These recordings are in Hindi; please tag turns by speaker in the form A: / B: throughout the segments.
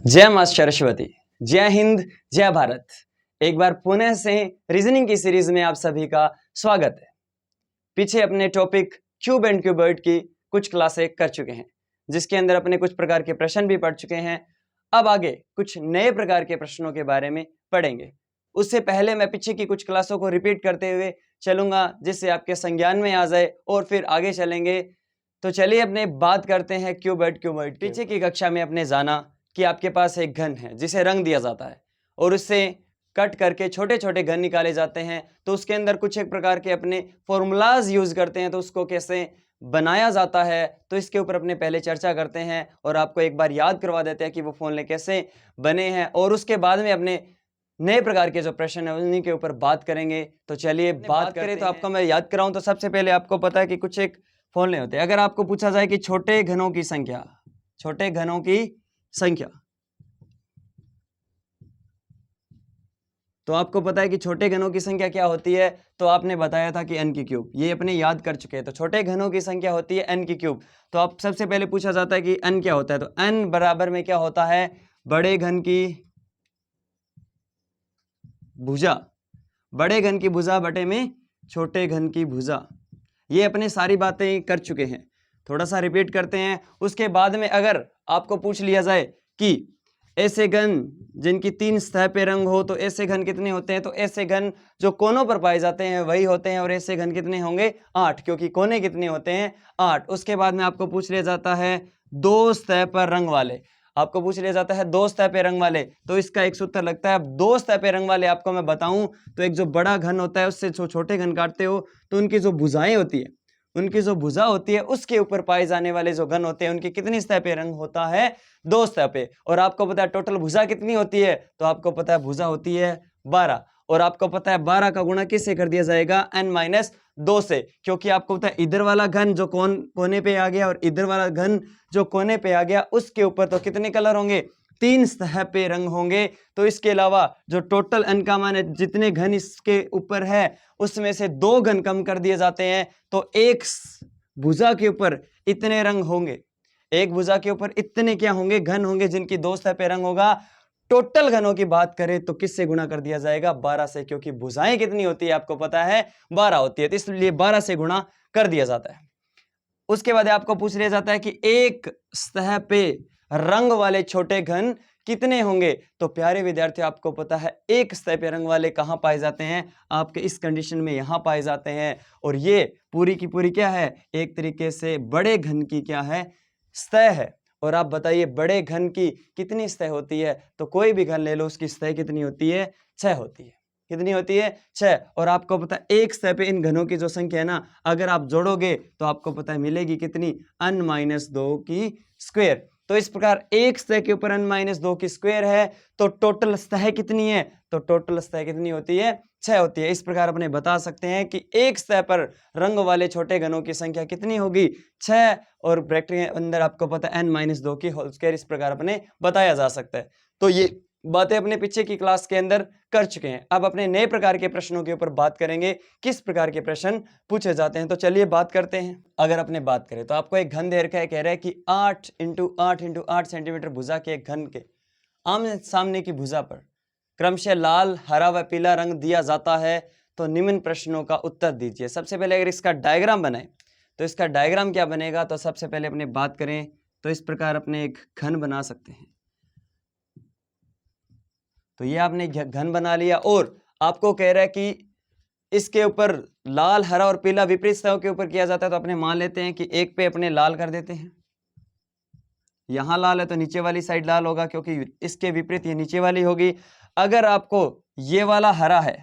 A: जय मां सरस्वती, जय हिंद, जय भारत। एक बार पुनः से रीजनिंग की सीरीज में आप सभी का स्वागत है। पीछे अपने टॉपिक क्यूब एंड क्यूबॉइड की कुछ क्लासें कर चुके हैं, जिसके अंदर अपने कुछ प्रकार के प्रश्न भी पढ़ चुके हैं। अब आगे कुछ नए प्रकार के प्रश्नों के बारे में पढ़ेंगे। उससे पहले मैं पीछे की कुछ क्लासों को रिपीट करते हुए चलूंगा, जिससे आपके संज्ञान में आ जाए और फिर आगे चलेंगे। तो चलिए अपने बात करते हैं क्यूब एंड क्यूबॉइड। पीछे की कक्षा में आपने जाना कि आपके पास एक घन है जिसे रंग दिया जाता है और उससे कट करके छोटे छोटे घन निकाले जाते हैं। तो उसके अंदर कुछ एक प्रकार के अपने फॉर्मूलाज यूज करते हैं, तो उसको कैसे बनाया जाता है तो इसके ऊपर अपने पहले चर्चा करते हैं और आपको एक बार याद करवा देते हैं कि वो फॉर्मूले कैसे बने हैं। और उसके बाद में अपने नए प्रकार के जो प्रश्न है उन्हीं के ऊपर बात करेंगे। तो चलिए बात करें। तो आपको मैं याद कराऊं तो सबसे पहले आपको पता है कि कुछ एक फॉर्मूले होते हैं। अगर आपको पूछा जाए कि छोटे घनों की संख्या, छोटे घनों की संख्या, तो आपको पता है कि छोटे घनों की संख्या क्या होती है। तो आपने बताया था कि n की क्यूब, ये अपने याद कर चुके हैं। तो छोटे घनों की संख्या होती है n की क्यूब। तो आप सबसे पहले पूछा जाता है कि n क्या होता है, तो n बराबर में क्या होता है, बड़े घन की भुजा, बड़े घन की भुजा बटे में छोटे घन की भुजा। ये अपने सारी बातें कर चुके हैं, थोड़ा सा रिपीट करते हैं। उसके बाद में अगर आपको पूछ लिया जाए कि ऐसे घन जिनकी 3 सतह पे रंग हो तो ऐसे घन कितने होते हैं, तो ऐसे घन जो कोनों पर पाए जाते हैं वही होते हैं। और ऐसे घन कितने होंगे, 8, क्योंकि कोने कितने होते हैं, 8। उसके बाद में आपको पूछ लिया जाता है 2 सतह पर रंग वाले, आपको पूछ लिया जाता है 2 सतह पे रंग वाले, तो इसका एक सूत्र लगता है। अब 2 सतह पे रंग वाले आपको मैं बताऊं तो एक जो बड़ा घन होता है उससे जो छोटे घन काटते हो तो उनकी जो भुजाएं होती है, उनकी जो भुजा होती है उसके ऊपर पाए जाने वाले जो घन होते हैं उनकी कितनी सतह पे रंग होता है, 2 सतह पे। और आपको पता है टोटल भुजा कितनी होती है, तो आपको पता है भुजा होती है 12। और आपको पता है 12 का गुणा किससे कर दिया जाएगा, n-2 से, क्योंकि आपको पता है इधर वाला घन जो कोने पे आ गया और इधर वाला घन जो कोने पे आ गया उसके ऊपर तो कितने कलर होंगे, 3 सतह पे रंग होंगे। तो इसके अलावा जो टोटल n का मान है, जितने घन इसके ऊपर है उसमें से 2 घन कम कर दिए जाते हैं, तो एक भुजा के ऊपर इतने रंग होंगे, एक भुजा के ऊपर इतने क्या होंगे, घन होंगे, जिनकी 2 सतह पे रंग होगा। टोटल घनों की बात करें तो किससे गुणा कर दिया जाएगा, 12 से, क्योंकि भुजाएं कितनी होती है आपको पता है 12 होती है, तो इसलिए 12 से गुणा कर दिया जाता है। उसके बाद आपको पूछ लिया जाता है कि एक सतह पे रंग वाले छोटे घन कितने होंगे। तो प्यारे विद्यार्थी आपको पता है एक सतह पे रंग वाले कहां पाए जाते हैं, आपके इस कंडीशन में यहां पाए जाते हैं। और ये पूरी की पूरी क्या है, एक तरीके से बड़े घन की क्या है, सतह है। और आप बताइए बड़े घन की कितनी सतह होती है, तो कोई भी घन ले लो उसकी सतह कितनी होती है, 6 होती है। कितनी होती है, 6। और आपको पता है एक सतह पे इन घनों की जो संख्या है ना, अगर आप जोड़ोगे तो आपको पता है मिलेगी कितनी, n-2 की स्क्वायर। तो इस प्रकार एक सतह के ऊपर n-2 की स्क्वायर है, तो टोटल सतह कितनी है, तो टोटल सतह कितनी होती है, 6 होती है। इस प्रकार अपने बता सकते हैं कि एक सतह पर रंग वाले छोटे घनों की संख्या कितनी होगी, 6। और ब्रैकेट के अंदर आपको पता है n-2 की होल स्क्वायर, इस प्रकार अपने बताया जा सकता है। तो ये बातें अपने पीछे की क्लास के अंदर कर चुके हैं। अब अपने नए प्रकार के प्रश्नों के ऊपर बात करेंगे, किस प्रकार के प्रश्न पूछे जाते हैं। तो चलिए बात करते हैं। अगर अपने बात करें तो आपको एक घन दे रखा है, कह रहा है कि 8 × 8 × 8 सेंटीमीटर भुजा के एक घन के आमने सामने की भुजा पर क्रमशः लाल, हरा व पीला रंग दिया जाता है, तो निम्न प्रश्नों का उत्तर दीजिए। सबसे पहले अगर इसका डायग्राम बनाए तो इसका डायग्राम क्या बनेगा, तो सबसे पहले अपने बात करें तो इस प्रकार अपने एक घन बना सकते हैं। तो ये आपने घन बना लिया और आपको कह रहा है कि इसके ऊपर लाल, हरा और पीला विपरीत सतहों के ऊपर किया जाता है। तो अपने मान लेते हैं कि एक पे अपने लाल कर देते हैं, यहां लाल है तो नीचे वाली साइड लाल होगा, क्योंकि इसके विपरीत ये नीचे वाली होगी। अगर आपको ये वाला हरा है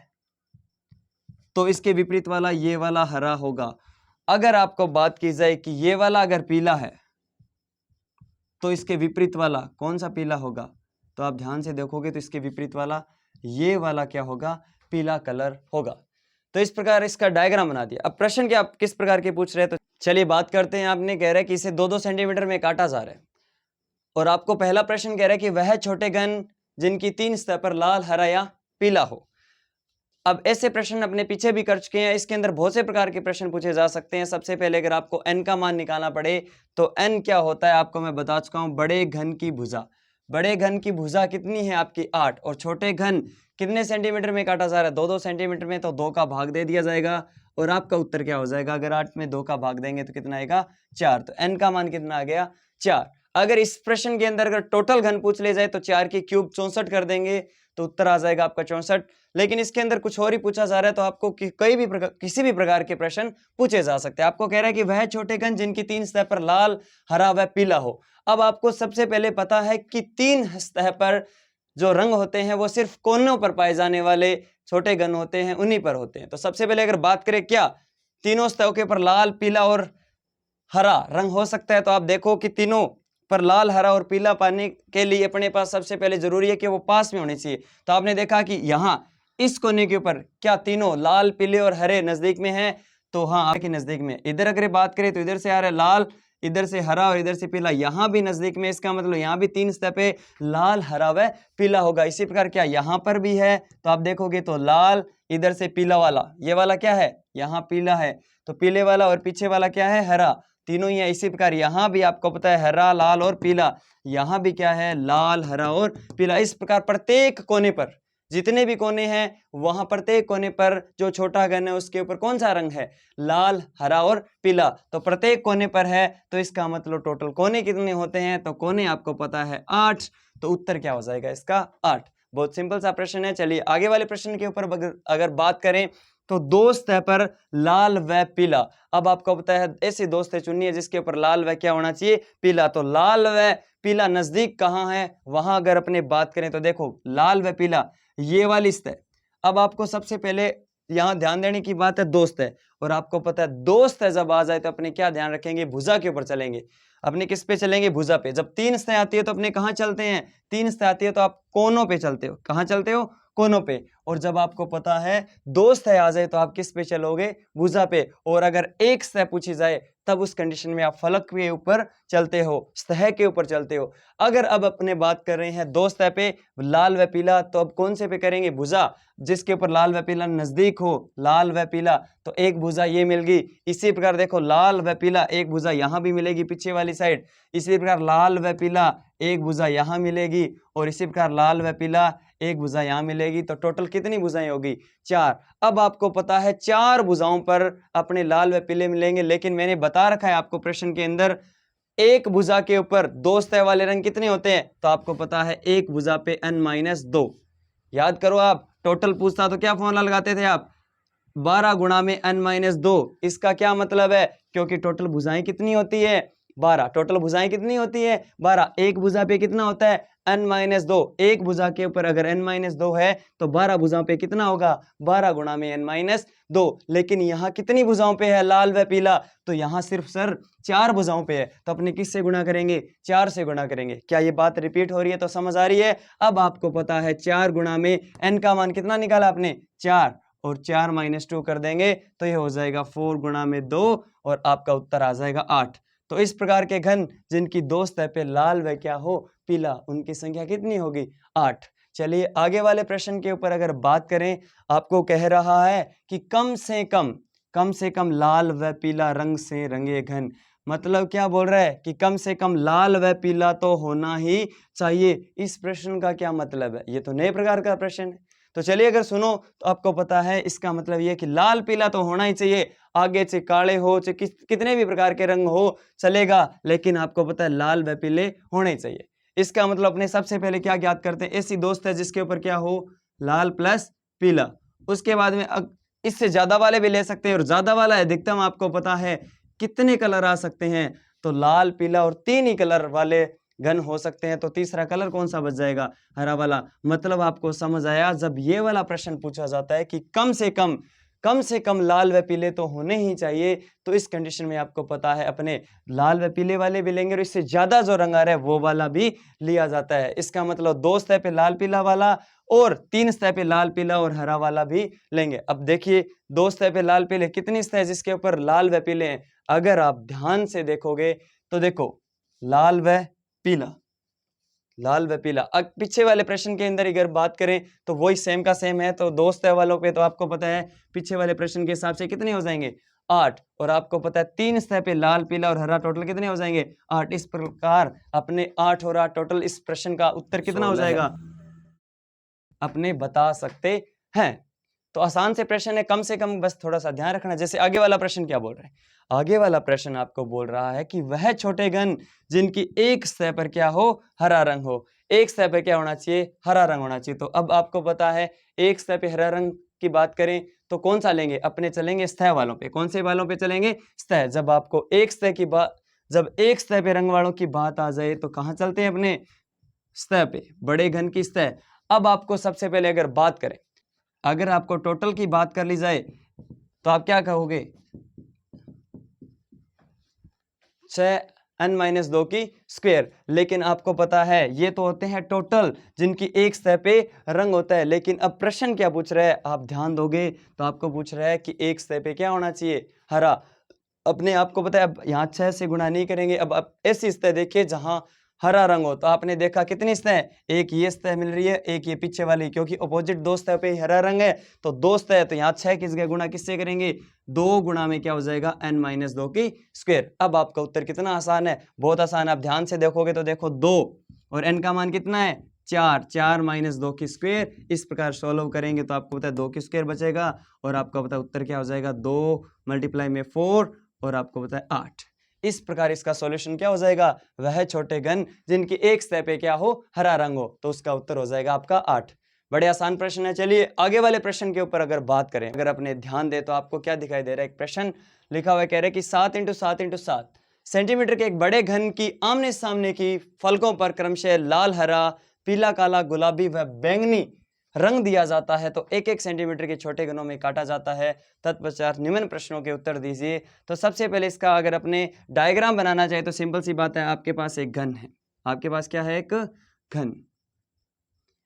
A: तो इसके विपरीत वाला ये वाला हरा होगा। अगर आपको बात की जाए कि ये वाला अगर पीला है तो इसके विपरीत वाला कौन सा पीला होगा, तो आप ध्यान से देखोगे तो इसके विपरीत वाला ये वाला क्या होगा, पीला कलर होगा। तो इस प्रकार इसका डायग्राम बना दिया। अब प्रश्न क्या किस प्रकार के पूछ रहे हैं, तो चलिए बात करते हैं। आपने कह रहा है कि इसे 2-2 सेंटीमीटर में काटा जा रहा है और आपको पहला प्रश्न कह रहा है कि वह छोटे घन जिनकी 3 सतह पर लाल, हरा या पीला हो। अब ऐसे प्रश्न अपने पीछे भी कर चुके हैं, इसके अंदर बहुत से प्रकार के प्रश्न पूछे जा सकते हैं। सबसे पहले अगर आपको n का मान निकालना पड़े तो n क्या होता है आपको मैं बता चुका हूं, बड़े घन की भुजा। बड़े घन की भुजा कितनी है आपकी 8, और छोटे घन कितने सेंटीमीटर में काटा जा रहा है, 2-2 सेंटीमीटर में, तो 2 का भाग दे दिया जाएगा और आपका उत्तर क्या हो जाएगा, अगर 8 में 2 का भाग देंगे तो कितना आएगा 4, तो n का मान कितना आ गया 4। अगर इस प्रश्न के अंदर अगर टोटल घन पूछ ले जाए तो 4 की क्यूब 64 कर देंगे तो उत्तर आ जाएगा आपका 64। लेकिन इसके अंदर कुछ और ही पूछा जा रहा है, तो आपको किसी भी प्रकार के प्रश्न पूछे जा सकते हैं। आपको कह रहा है कि वह छोटे घन जिनकी 3 सतह पर लाल, हरा व पीला हो। अब आपको सबसे पहले पता है कि 3 सतह पर जो रंग होते हैं वो सिर्फ कोनों पर पाए जाने वाले छोटे घन होते हैं, उन्हीं पर होते हैं। तो सबसे पहले अगर बात करें क्या तीनों सतहों के ऊपर लाल, पीला और हरा रंग हो सकता है, तो आप देखो कि तीनों पर लाल, हरा और पीला पाने के लिए अपने पास सबसे पहले जरूरी है कि वो पास में होने चाहिए। तो आपने देखा कि यहाँ इस कोने के ऊपर क्या तीनों लाल, पीले और हरे नजदीक में हैं, तो हाँ आपके नजदीक में। इधर अगर बात करें तो इधर से आ रहा है लाल, इधर से हरा और इधर से पीला, यहाँ भी नजदीक में, इसका मतलब यहाँ भी 3 सतह पे लाल, हरा व पीला होगा। इसी प्रकार क्या यहाँ पर भी है, तो आप देखोगे तो लाल, इधर से पीला वाला, ये वाला क्या है यहाँ पीला है, तो पीले वाला, और पीछे वाला क्या है हरा, तीनों ही है। इसी प्रकार यहाँ भी आपको पता है हरा, लाल और पीला, यहाँ भी क्या है लाल, हरा और पीला। इस प्रकार प्रत्येक कोने पर, जितने भी कोने हैं वहां प्रत्येक कोने पर जो छोटा घन है उसके ऊपर कौन सा रंग है, लाल, हरा और पीला, तो प्रत्येक कोने पर है। तो इसका मतलब टोटल कोने कितने होते हैं, तो कोने आपको पता है 8, तो उत्तर क्या हो जाएगा इसका 8। बहुत सिंपल सा प्रश्न है। चलिए आगे वाले प्रश्न के ऊपर अगर बात करें तो दो सतह पर लाल व पीला। अब आपको पता है ऐसी दो सतह चुननी है जिसके ऊपर लाल व क्या होना चाहिए, पीला। तो लाल व पीला नजदीक कहाँ है, वहां अगर अपने बात करें तो देखो लाल व पीला ये वाली सतह। अब आपको सबसे पहले यहाँ ध्यान देने की बात है दो सतह, और आपको पता है दो सतह जब आ जाए तो अपने क्या ध्यान रखेंगे, भुजा के ऊपर चलेंगे। अपने किस पे चलेंगे, भुजा पे। जब तीन सतह आती है तो अपने कहाँ चलते हैं, तीन सतह आती है तो आप कोनों पे चलते हो। कहाँ चलते हो, कोनों पे। और जब आपको पता है दो सतह आ जाए तो आप किस पे चलोगे, भुजा पे। और अगर एक सतह पूछी जाए तब उस कंडीशन में आप फलक के ऊपर चलते हो, सतह के ऊपर चलते हो। अगर अब अपने बात कर रहे हैं दो सतह पे लाल व पीला, तो अब कौन से पे करेंगे, भुजा जिसके ऊपर लाल व पीला नजदीक हो, लाल व पीला, तो एक भुजा ये मिल गई। इसी प्रकार देखो लाल व पीला एक भुजा यहां भी मिलेगी पीछे वाली साइड। इसी प्रकार लाल व पीला एक भुजा यहां मिलेगी, और इसी प्रकार लाल व पीला एक भुजा यहां मिलेगी। तो टोटल कितनी भुजाएं होगी, 4। अब आपको पता है 4 भुजाओं पर अपने लाल व पीले मिलेंगे, लेकिन मैंने बता रखा है आपको प्रश्न के अंदर एक भुजा के ऊपर दो सतह वाले रंग कितने होते हैं, तो आपको पता है एक भुजा पे n-2। याद करो आप, टोटल पूछता तो क्या फॉर्मूला लगाते थे आप, 12 गुणा में n-2। इसका क्या मतलब है, क्योंकि टोटल भुजाएं कितनी होती है 12, टोटल भुजाएं कितनी होती है 12, एक भुजा पे कितना होता है n-2। एक भुजा के ऊपर अगर n-2 है तो 12 भुजाओं पे कितना होगा, 12 गुणा में n-2। लेकिन यहाँ कितनी भुजाओं पे है लाल व पीला, तो यहाँ सिर्फ सर 4 भुजाओं पे है। तो अपने किससे गुणा करेंगे, 4 से गुणा करेंगे। क्या ये बात रिपीट हो रही है, तो समझ आ रही है। अब आपको पता है 4 गुणा में n का मान कितना निकाला आपने 4, और 4 - 2 कर देंगे तो ये हो जाएगा 4 गुणा में 2, और आपका उत्तर आ जाएगा 8। तो इस प्रकार के घन जिनकी दो सतह पे लाल व क्या हो, पीला, उनकी संख्या कितनी होगी 8। चलिए आगे वाले प्रश्न के ऊपर अगर बात करें, आपको कह रहा है कि कम से कम लाल व पीला रंग से रंगे घन। मतलब क्या बोल रहा है कि कम से कम लाल व पीला तो होना ही चाहिए। इस प्रश्न का क्या मतलब है, ये तो नए प्रकार का प्रश्न है। तो चलिए अगर सुनो तो आपको पता है इसका मतलब ये कि लाल पीला तो होना ही चाहिए। आगे से काले हो चाहे कितने भी प्रकार के रंग हो चलेगा, लेकिन आपको पता है लाल व पीले होने ही चाहिए। इसका मतलब अपने सबसे पहले क्या ज्ञात करते हैं, ऐसी दोस्त है जिसके ऊपर क्या हो, लाल प्लस पीला। उसके बाद में इससे ज्यादा वाले भी ले सकते हैं, और ज्यादा वाला अधिकतम आपको पता है कितने कलर आ सकते हैं, तो लाल, पीला और 3 ही कलर वाले घन हो सकते हैं। तो तीसरा कलर कौन सा बच जाएगा, हरा वाला। मतलब आपको समझ आया, जब ये वाला प्रश्न पूछा जाता है कि कम से कम लाल व पीले तो होने ही चाहिए, तो इस कंडीशन में आपको पता है अपने लाल व पीले वाले भी लेंगे, और इससे ज्यादा जो रंग आ रहा है वो वाला भी लिया जाता है। इसका मतलब दो सतह पे लाल पीला वाला और 3 सतह पे लाल पीला और हरा वाला भी लेंगे। अब देखिए दो सतह पे लाल पीले कितनी सतह जिसके ऊपर लाल व पीले हैं, अगर आप ध्यान से देखोगे तो देखो लाल व पीला, लाल व पीला। अब पीछे वाले प्रश्न के अंदर अगर बात करें तो वही सेम का सेम है। तो दो सतह वालों पे तो आपको पता है पीछे वाले प्रश्न के हिसाब से कितने हो जाएंगे 8 और आपको पता है 3 सतह पे लाल पीला और हरा टोटल कितने हो जाएंगे 8। इस प्रकार अपने 8 और 8 टोटल इस प्रश्न का उत्तर कितना हो जाएगा अपने बता सकते हैं। तो आसान से प्रश्न है, कम से कम बस थोड़ा सा ध्यान रखना। जैसे आगे वाला प्रश्न क्या बोल रहा है, आगे वाला प्रश्न आपको बोल रहा है कि वह छोटे घन जिनकी एक सतह पर क्या हो हरा रंग हो, एक सतह पे क्या होना चाहिए हरा रंग होना चाहिए। तो अब आपको पता है एक सतह पे हरा रंग की बात करें तो कौन सा लेंगे, अपने चलेंगे सतह वालों पे। कौन से वालों पे चलेंगे, सतह। जब आपको एक सतह की बात, जब एक सतह पे रंग वालों की बात आ जाए तो कहां चलते हैं, अपने सतह पे, बड़े घन की सतह। अब आपको सबसे पहले अगर बात करें, अगर आपको टोटल की बात कर ली जाए तो आप क्या कहोगे, 6n-2 की स्क्वायर। लेकिन आपको पता है ये तो होते हैं टोटल जिनकी एक सतह पे रंग होता है। लेकिन अब प्रश्न क्या पूछ रहा है, आप ध्यान दोगे तो आपको पूछ रहा है कि एक सतह पे क्या होना चाहिए, हरा। अपने आपको पता है अब यहाँ 6 से गुणा नहीं करेंगे। अब आप ऐसी सतह देखिए जहां हरा रंग हो, तो आपने देखा कितनी सतह, एक ये सतह मिल रही है, एक ये पीछे वाली, क्योंकि अपोजिट दो सतह पे हरा रंग है तो दो सतह है। तो यहाँ 6 किस जगह गुणा किससे करेंगे, 2 गुणा में क्या हो जाएगा n-2 की स्क्वायर। अब आपका उत्तर कितना आसान है, बहुत आसान। आप ध्यान से देखोगे तो देखो 2 और n का मान कितना है 4, 4-2 की स्क्वायर। इस प्रकार सोल्व करेंगे तो आपको पता है 2 की स्क्वायर बचेगा और आपका पता है उत्तर क्या हो जाएगा, 2 मल्टीप्लाई में 4 और आपको पता है 8। इस प्रकार इसका सॉल्यूशन क्या हो जाएगा, वह छोटे घन जिनकी एक सतह पे क्या हो हरा रंग हो, तो उसका उत्तर हो जाएगा आपका 8। बड़े आसान प्रश्न है। चलिए आगे वाले प्रश्न के ऊपर अगर बात करें, अगर अपने ध्यान दे तो आपको क्या दिखाई दे रहा है, एक प्रश्न लिखा हुआ है, कह रहे कि 7 × 7 × 7 सेंटीमीटर के एक बड़े घन की आमने सामने की फलकों पर क्रमशः लाल, हरा, पीला, काला, गुलाबी व बैंगनी रंग दिया जाता है तो 1-1 सेंटीमीटर के छोटे घनों में काटा जाता है। तत्पश्चात निम्न प्रश्नों के उत्तर दीजिए। तो सबसे पहले इसका अगर अपने डायग्राम बनाना चाहे तो सिंपल सी बात है, आपके पास एक घन है, आपके पास क्या है, एक घन।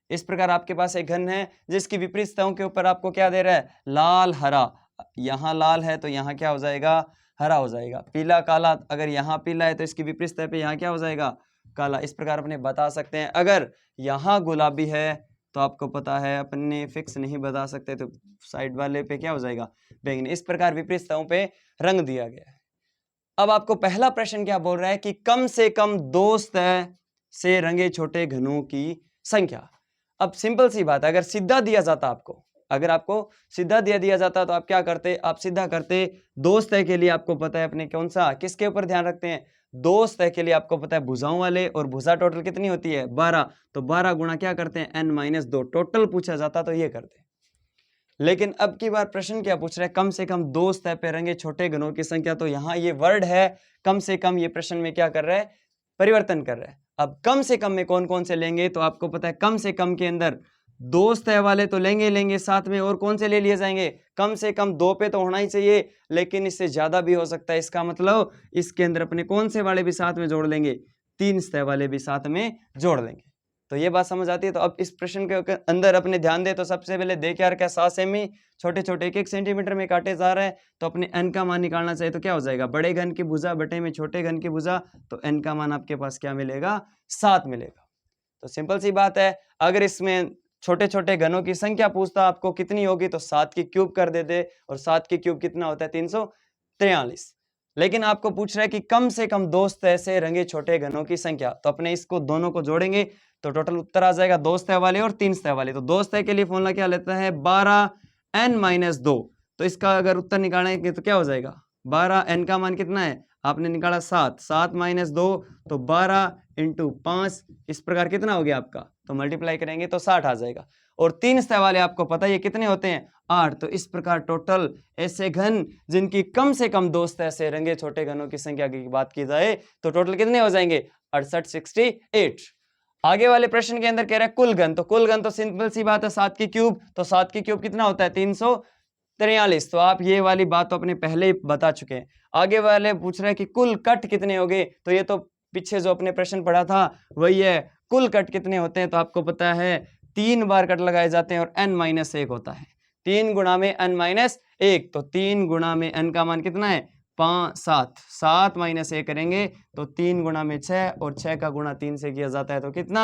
A: इस प्रकार आपके पास एक घन है जिसकी विपरीत सतहों के ऊपर आपको क्या दे रहा है, लाल, हरा। यहाँ लाल है तो यहाँ क्या हो जाएगा, हरा हो जाएगा। पीला, काला, अगर यहाँ पीला है तो इसकी विपरीत सतह पे यहाँ क्या हो जाएगा, काला। इस प्रकार अपने बता सकते हैं। अगर यहाँ गुलाबी है तो आपको पता है अपने फिक्स नहीं बता सकते, तो साइड वाले पे क्या हो जाएगा, बैंगनी। इस प्रकार विपरीत सतहों पे रंग दिया गया है। अब आपको पहला प्रश्न क्या बोल रहा है कि कम से कम 2 सतह से रंगे छोटे घनों की संख्या। अब सिंपल सी बात है, अगर सीधा दिया जाता आपको, अगर आपको सीधा दिया जाता तो आप क्या करते, आप सीधा करते। 2 सतह के लिए आपको पता है अपने कौन सा, किसके ऊपर ध्यान रखते हैं, 2 सतह के लिए आपको पता है भुजाओं वाले, और भुजा टोटल कितनी होती है 12, तो 12 गुणा क्या करते हैं n-2। टोटल पूछा जाता तो ये करते। लेकिन अब की बार प्रश्न क्या पूछ रहा है, कम से कम 2 सतह पे रंगे छोटे घनों की संख्या। तो यहाँ ये वर्ड है कम से कम, ये प्रश्न में क्या कर रहा है, परिवर्तन कर रहा है। अब कम से कम में कौन कौन से लेंगे, तो आपको पता है कम से कम के अंदर 2 सतह वाले तो लेंगे, साथ में और कौन से ले लिए जाएंगे, कम से कम 2 पे तो होना ही चाहिए, लेकिन इससे ज्यादा भी हो सकता है। इसका मतलब इसके अंदर अपने कौन से वाले भी साथ में जोड़ लेंगे, 3 सतह वाले भी साथ में जोड़ लेंगे। तो ये बात समझ आती है। तो अब इस प्रश्न के अंदर अपने ध्यान दे तो सबसे पहले देख यार क्या 7 सेमी छोटे छोटे 1-1 सेंटीमीटर में काटे जा रहे हैं, तो अपने n का मान निकालना चाहिए। तो क्या हो जाएगा, बड़े घन की भुजा बटे में छोटे घन की भुजा, तो n का मान आपके पास क्या मिलेगा, 7 मिलेगा। तो सिंपल सी बात है, अगर इसमें छोटे छोटे घनों की संख्या पूछता आपको कितनी होगी, तो 7 की क्यूब कर देते, और 7 की क्यूब कितना होता है 343। लेकिन आपको पूछ रहा है कि कम से कम 2 सतह से रंगे छोटे घनों की संख्या, तो अपने इसको दोनों को जोड़ेंगे तो टोटल उत्तर आ जाएगा 2 सतह वाले और 3 सतह वाले। तो 2 सतह के लिए फॉर्मूला क्या लेता है, 12n-2। तो इसका अगर उत्तर निकालेंगे तो क्या हो जाएगा, 12, n का मान कितना है, आपने निकाला 7, 7 - 2 तो 12 × 5, इस प्रकार कितना हो गया आपका, तो मल्टीप्लाई करेंगे तो 60 आ जाएगा। और 3 सतह वाले आपको पता है ये कितने होते हैं, 8। तो इस प्रकार टोटल ऐसे घन जिनकी कम से कम 2 सतह से रंगे छोटे घनों की संख्या की बात की जाए तो टोटल कितने हो जाएंगे, 68। आगे वाले प्रश्न के अंदर कह रहा है कुल घन। तो कुल घन तो सिंपल सी बात है 7 की क्यूब, तो 7 की क्यूब कितना होता है 343। तो आप ये वाली बात तो अपने पहले ही बता चुके हैं। आगे वाले पूछ रहे हैं कि कुल कट कितने हो गए, तो ये तो पीछे जो अपने प्रश्न पढ़ा था वही है, कुल कट कितने होते हैं। तो आपको पता है 3 बार कट लगाए जाते हैं और n-1 होता है, 3 गुणा में n-1, तो 3 गुणा में n का मान कितना है 5, 7, 7 - 1 करेंगे तो 3 गुणा में 6, और 6 का गुणा 3 से किया जाता है तो कितना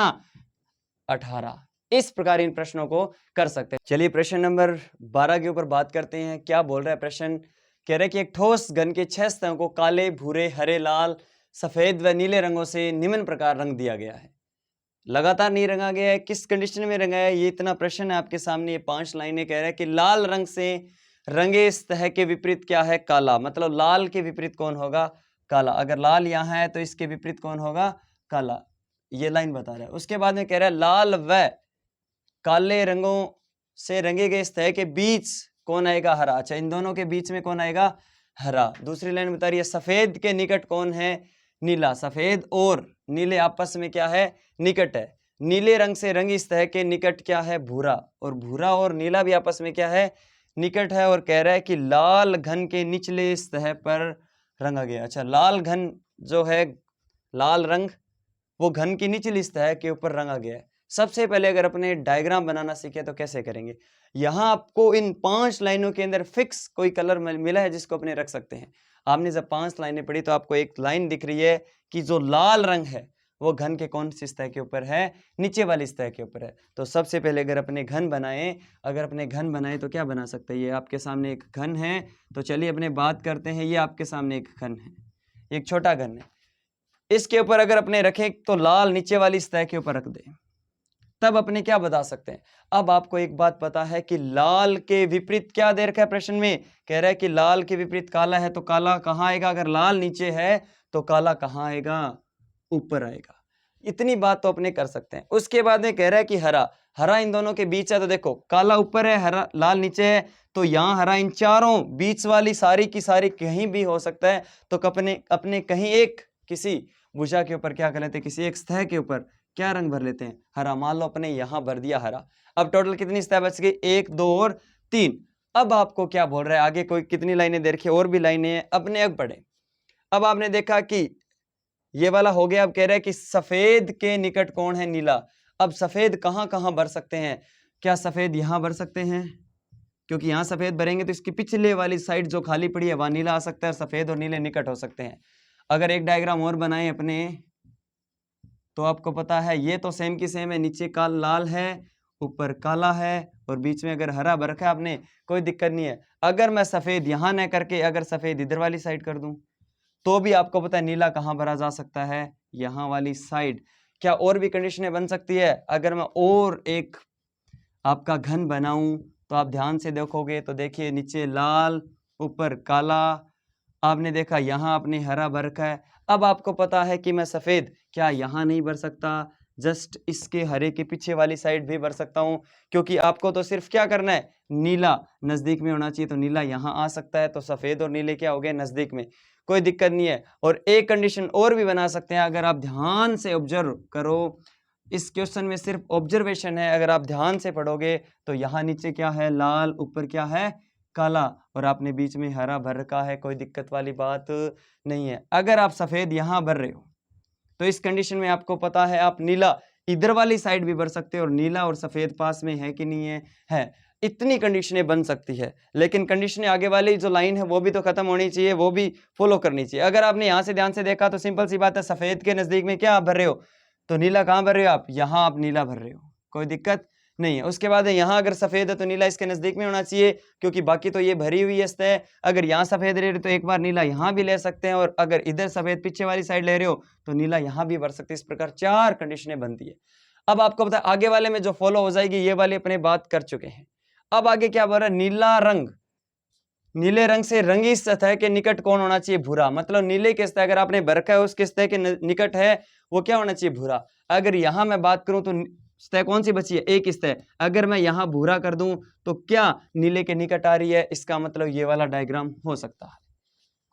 A: 18। इस प्रकार इन प्रश्नों को कर सकते हैं। चलिए प्रश्न नंबर 12 के ऊपर बात करते हैं। क्या बोल रहा है प्रश्न कह रहा है कि एक ठोस घन के 6 सतहों को काले, भूरे, हरे, लाल, सफेद व नीले रंगों से निम्न प्रकार रंग दिया गया है। लगातार नहीं रंगा गया है, किस कंडीशन में रंगा है, ये इतना प्रश्न है आपके सामने। ये 5 लाइनें कह रहा है कि लाल रंग से रंगे सतह के विपरीत क्या है, काला। मतलब लाल के विपरीत कौन होगा, काला। अगर लाल यहाँ है तो इसके विपरीत कौन होगा, काला। ये लाइन बता रहा है। उसके बाद में कह रहा है लाल व काले रंगों से रंगे गए सतह के बीच कौन आएगा, हरा। अच्छा, इन दोनों के बीच में कौन आएगा, हरा। दूसरी लाइन बता रही है सफेद के निकट कौन है, नीला। सफेद और नीले आपस में क्या है, निकट है। नीले रंग से रंगी सतह के निकट क्या है, भूरा। और भूरा और नीला भी आपस में क्या है, निकट है। और कह रहा है कि लाल घन के निचले सतह पर रंगा गया। अच्छा, लाल घन जो है, लाल रंग वो घन की निचली सतह के ऊपर रंगा गया है। सबसे पहले अगर अपने डायग्राम बनाना सीखे तो कैसे करेंगे। यहाँ आपको इन 5 लाइनों के अंदर फिक्स कोई कलर मिला है जिसको अपने रख सकते हैं। आपने जब 5 लाइनें पढ़ी तो आपको एक लाइन दिख रही है कि जो लाल रंग है वो घन के कौन सी सतह के ऊपर है, नीचे वाली सतह के ऊपर है। तो सबसे पहले अगर अपने घन बनाए तो क्या बना सकते हैं। ये आपके सामने एक घन है, तो चलिए अपने बात करते हैं। ये आपके सामने एक घन है, एक छोटा घन है। इसके ऊपर अगर अपने रखें तो लाल नीचे वाली सतह के ऊपर रख दें, तब अपने क्या बता सकते हैं। अब आपको एक बात पता है कि लाल के विपरीत क्या दे रखा है प्रश्न में, कह रहा है कि लाल के विपरीत काला है, तो काला कहाँ आएगा। अगर लाल नीचे है तो काला कहाँ आएगा, ऊपर आएगा। इतनी बात तो अपने कर सकते हैं। उसके बाद में कह रहा है कि हरा, हरा इन दोनों के बीच है। तो देखो काला ऊपर है, हरा लाल नीचे है, तो यहाँ हरा इन चारों बीच वाली सारी की सारी कहीं भी हो सकता है। तो अपने कहीं एक किसी भुजा के ऊपर क्या कर लेते हैं, किसी एक सतह के ऊपर क्या रंग भर लेते हैं, हरा। मान लो अपने यहां भर दिया हरा। अब टोटल कितनी सतह बच गई, 1 2 और 3। अब आपको क्या बोल रहा है आगे, कोई कितनी लाइनें दे रखी है, और भी लाइनें हैं, अपने अब पढ़े। अब आपने देखा कि ये वाला हो गया। अब कह रहा है कि सफेद के निकट कौन है, नीला। अब सफेद कहां कहां भर सकते हैं, क्या सफेद यहां भर सकते हैं, क्योंकि यहां सफेद भरेंगे तो इसकी पिछले वाली साइड जो खाली पड़ी है वहां नीला आ सकता है। सफेद और नीले निकट हो सकते हैं। अगर एक डायग्राम और बनाए अपने तो आपको पता है ये तो सेम की सेम है, नीचे का लाल है, ऊपर काला है, और बीच में अगर हरा भर रखा है आपने, कोई दिक्कत नहीं है। अगर मैं सफेद यहां न करके अगर सफेद इधर वाली साइड कर दूं तो भी आपको पता है नीला कहां भरा जा सकता है, यहां वाली साइड। क्या और भी कंडीशनें बन सकती है। अगर मैं और एक आपका घन बनाऊं तो आप ध्यान से देखोगे तो देखिए नीचे लाल, ऊपर काला, आपने देखा यहाँ आपने हरा भर रखा है। अब आपको पता है कि मैं सफेद क्या यहाँ नहीं भर सकता, जस्ट इसके हरे के पीछे वाली साइड भी भर सकता हूँ, क्योंकि आपको तो सिर्फ क्या करना है, नीला नजदीक में होना चाहिए। तो नीला यहाँ आ सकता है, तो सफेद और नीले क्या हो गए, नजदीक में, कोई दिक्कत नहीं है। और एक कंडीशन और भी बना सकते हैं, अगर आप ध्यान से ऑब्जर्व करो, इस क्वेश्चन में सिर्फ ऑब्जर्वेशन है, अगर आप ध्यान से पढ़ोगे तो यहाँ नीचे क्या है, लाल, ऊपर क्या है, काला, और आपने बीच में हरा भर रखा है, कोई दिक्कत वाली बात नहीं है। अगर आप सफेद यहाँ भर रहे हो तो इस कंडीशन में आपको पता है आप नीला इधर वाली साइड भी भर सकते हो, और नीला और सफेद पास में है कि नहीं है, है। इतनी कंडीशनें बन सकती है, लेकिन कंडीशनें आगे वाली जो लाइन है वो भी तो खत्म होनी चाहिए, वो भी फॉलो करनी चाहिए। अगर आपने यहाँ से ध्यान से देखा तो सिंपल सी बात है, सफेद के नजदीक में क्या आप भर रहे हो, तो नीला कहाँ भर रहे हो आप, यहाँ आप नीला भर रहे हो, कोई दिक्कत नहीं है। उसके बाद यहाँ अगर सफेद है तो नीला इसके नजदीक में होना चाहिए, क्योंकि बाकी तो ये भरी हुई है सतह। अगर यहाँ सफेद ले रहे हो तो एक बार नीला यहाँ भी ले सकते हैं, और अगर इधर सफेद पीछे वाली साइड ले रहे हो तो नीला यहाँ भी भर सकते हैं। इस प्रकार 4 कंडीशनें बनती है। अब आपको पता है आगे वाले में जो फॉलो हो जाएगी, ये वाली अपने बात कर चुके हैं। अब आगे क्या बोल रहा है, नीला रंग, नीले रंग से रंगी सतह के निकट कौन होना चाहिए, भूरा। मतलब नीले के सतह अगर आपने भर रखा है उसके सतह के निकट है वो क्या होना चाहिए, भूरा। अगर यहां मैं बात करूं तो सतह कौन सी बची है, एक सतह। अगर मैं यहां भूरा कर दूं तो क्या नीले के निकट आ रही है, इसका मतलब ये वाला डायग्राम हो सकता है,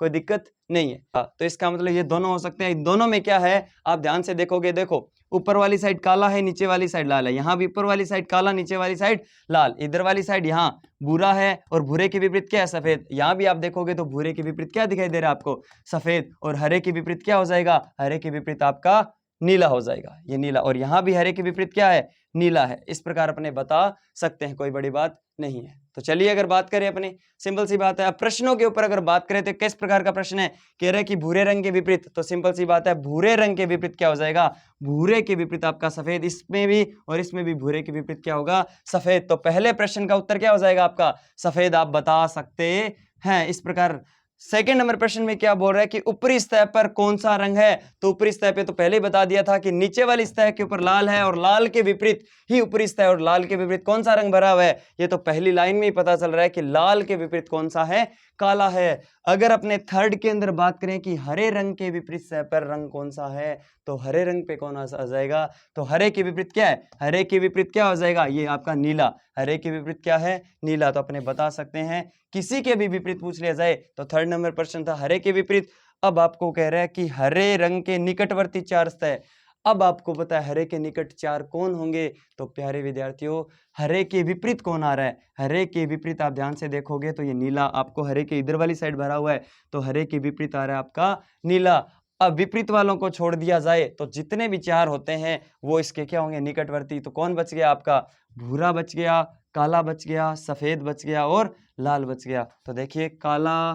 A: कोई दिक्कत नहीं है। तो इसका मतलब ये दोनों हो सकते हैं। इन दोनों में क्या है, आप ध्यान से देखोगे, देखो ऊपर वाली साइड काला है, नीचे वाली साइड लाल है। यहाँ भी ऊपर वाली साइड काला, नीचे वाली साइड लाल। इधर वाली साइड यहाँ भूरा है, और भूरे के विपरीत क्या है, सफेद। यहाँ भी आप देखोगे तो भूरे के विपरीत क्या दिखाई दे रहा है आपको, सफेद। और हरे के विपरीत क्या हो जाएगा, हरे के विपरीत आपका नीला हो जाएगा, ये नीला। और यहाँ भी हरे के विपरीत क्या है, नीला है। इस प्रकार अपने बता सकते हैं, कोई बड़ी बात नहीं है। तो चलिए अगर बात करें अपने, सिंपल सी बात है। अब प्रश्नों के ऊपर अगर बात करें तो किस प्रकार का प्रश्न है, कह रहे हैं कि भूरे रंग के विपरीत, तो सिंपल सी बात है, भूरे रंग के विपरीत क्या हो जाएगा, भूरे के विपरीत आपका सफेद। इसमें भी और इसमें भी भूरे के विपरीत क्या होगा, सफेद। तो पहले प्रश्न का उत्तर क्या हो जाएगा आपका, सफेद आप बता सकते हैं। इस प्रकार सेकंड नंबर प्रश्न में क्या बोल रहा है कि ऊपरी सतह पर कौन सा रंग है, तो ऊपरी सतह पे तो पहले ही बता दिया था कि नीचे वाली सतह के ऊपर लाल है और लाल के विपरीत ही ऊपरी सतह और लाल के विपरीत कौन सा रंग भरा हुआ है, ये तो पहली लाइन में ही पता चल रहा है कि लाल के विपरीत कौन सा है, काला है। अगर अपने थर्ड के अंदर बात करें कि हरे रंग के विपरीत सतह पर रंग कौन सा है, तो हरे रंग पे कौन आ जाएगा, तो हरे के विपरीत क्या है, हरे के विपरीत क्या हो जाएगा, ये आपका नीला। हरे के विपरीत क्या है, नीला। तो अपने बता सकते हैं किसी के भी विपरीत पूछ लिया जाए तो थर्ड नंबर प्रश्न था हरे के विपरीत। अब आपको कह रहा है कि हरे रंग के निकटवर्ती चार सतह, अब आपको पता है हरे के निकट चार कौन होंगे, तो प्यारे विद्यार्थियों हरे के विपरीत कौन आ रहा है, हरे के विपरीत आप ध्यान से देखोगे तो ये नीला, आपको हरे के इधर वाली साइड भरा हुआ है तो हरे के विपरीत आ रहा है आपका नीला। अब विपरीत वालों को छोड़ दिया जाए तो जितने भी चार होते हैं वो इसके क्या होंगे, निकटवर्ती। तो कौन बच गया आपका, भूरा बच गया, काला बच गया, सफेद बच गया और लाल बच गया। तो देखिए काला,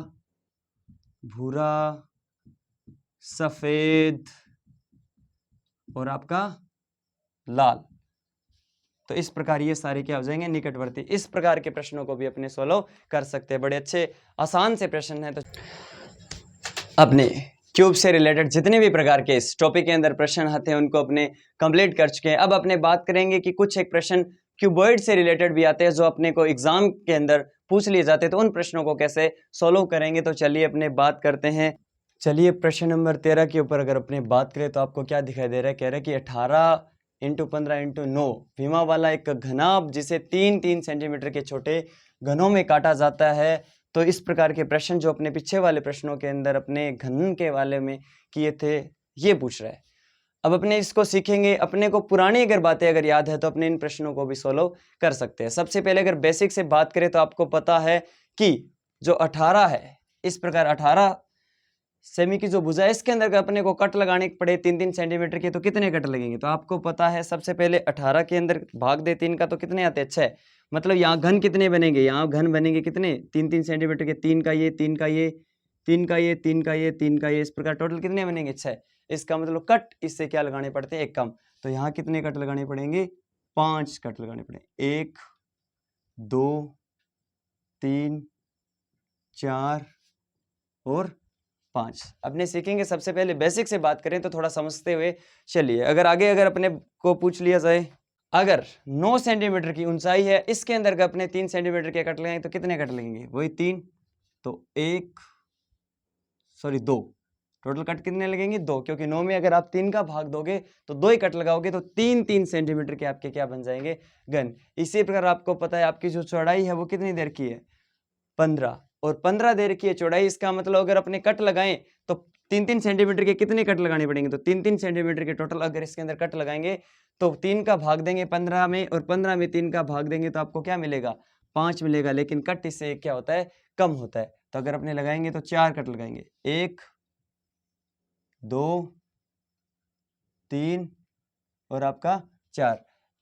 A: भूरा, सफेद और आपका लाल, तो इस प्रकार ये सारे क्या हो जाएंगे, निकटवर्ती। इस प्रकार के प्रश्नों को भी अपने सोल्व कर सकते हैं, बड़े अच्छे आसान से प्रश्न है। तो अपने क्यूब से रिलेटेड जितने भी प्रकार के इस टॉपिक के अंदर प्रश्न आते हैं उनको अपने कंप्लीट कर चुके हैं। अब अपने बात करेंगे कि कुछ एक प्रश्न क्यूबॉइड से रिलेटेड भी आते हैं जो अपने को एग्जाम के अंदर पूछ लिए जाते हैं, तो उन प्रश्नों को कैसे सोल्व करेंगे। तो चलिए अपने बात करते हैं। चलिए प्रश्न नंबर 13 के ऊपर अगर अपने बात करें तो आपको क्या दिखाई दे रहा है, कह रहा है कि 18 × 15 × 9 विमा वाला एक घनाभ जिसे 3-3 सेंटीमीटर के छोटे घनों में काटा जाता है। तो इस प्रकार के प्रश्न जो अपने पीछे वाले प्रश्नों के अंदर अपने घन के वाले में किए थे ये पूछ रहा है। अब अपने इसको सीखेंगे, अपने को पुरानी अगर बातें अगर याद है तो अपने इन प्रश्नों को भी सोल्व कर सकते हैं। सबसे पहले अगर बेसिक से बात करें तो आपको पता है कि जो 18 है, इस प्रकार 18 सेमी की जो भुजा है इसके अंदर अपने को कट लगाने पड़े 3-3 सेंटीमीटर के, तो कितने कट लगेंगे। तो आपको पता है सबसे पहले 18 के अंदर भाग दे 3 का तो कितने आते हैं, 6। मतलब यहाँ घन कितने बनेंगे, यहाँ घन बनेंगे कितने, 3-3 सेंटीमीटर के, 3 का ये, 3 का ये, 3 का ये, 3 का ये, 3 का ये, इस प्रकार टोटल कितने बनेंगे, 6। इसका मतलब कट इससे क्या लगाने पड़ते हैं, एक कम। तो यहाँ कितने कट लगाने पड़ेंगे, 5 कट लगाने पड़ेंगे, 1 2 3 4 और 5। अपने सीखेंगे। सबसे पहले बेसिक से बात करें तो थोड़ा समझते हुए चलिए। अगर आगे अगर अपने को पूछ लिया जाए अगर 9 सेंटीमीटर की ऊंचाई है, इसके अंदर का अपने 3 सेंटीमीटर के कट लगाएंगे तो कितने कट लगेंगे, वही 3, तो 2 टोटल कट कितने लगेंगे, 2, क्योंकि 9 में अगर आप 3 का भाग दोगे तो 2 ही कट लगाओगे तो 3-3 सेंटीमीटर के आपके क्या बन जाएंगे, घन। इसी प्रकार आपको पता है आपकी जो चौड़ाई है वो कितनी देर की है, 15, और 15 देर की है चौड़ाई। इसका मतलब अगर अपने कट लगाएं तो 3-3 सेंटीमीटर के कितने कट लगाने पड़ेंगे, तो 3-3 सेंटीमीटर के टोटल अगर इसके अंदर कट लगाएंगे तो 3 का भाग देंगे 15 में और 15 में 3 का भाग देंगे तो आपको क्या मिलेगा, 5 मिलेगा। लेकिन कट इससे क्या होता है, कम होता है। तो अगर अपने लगाएंगे तो 4 कट लगाएंगे, 1 2 3 और आपका 4।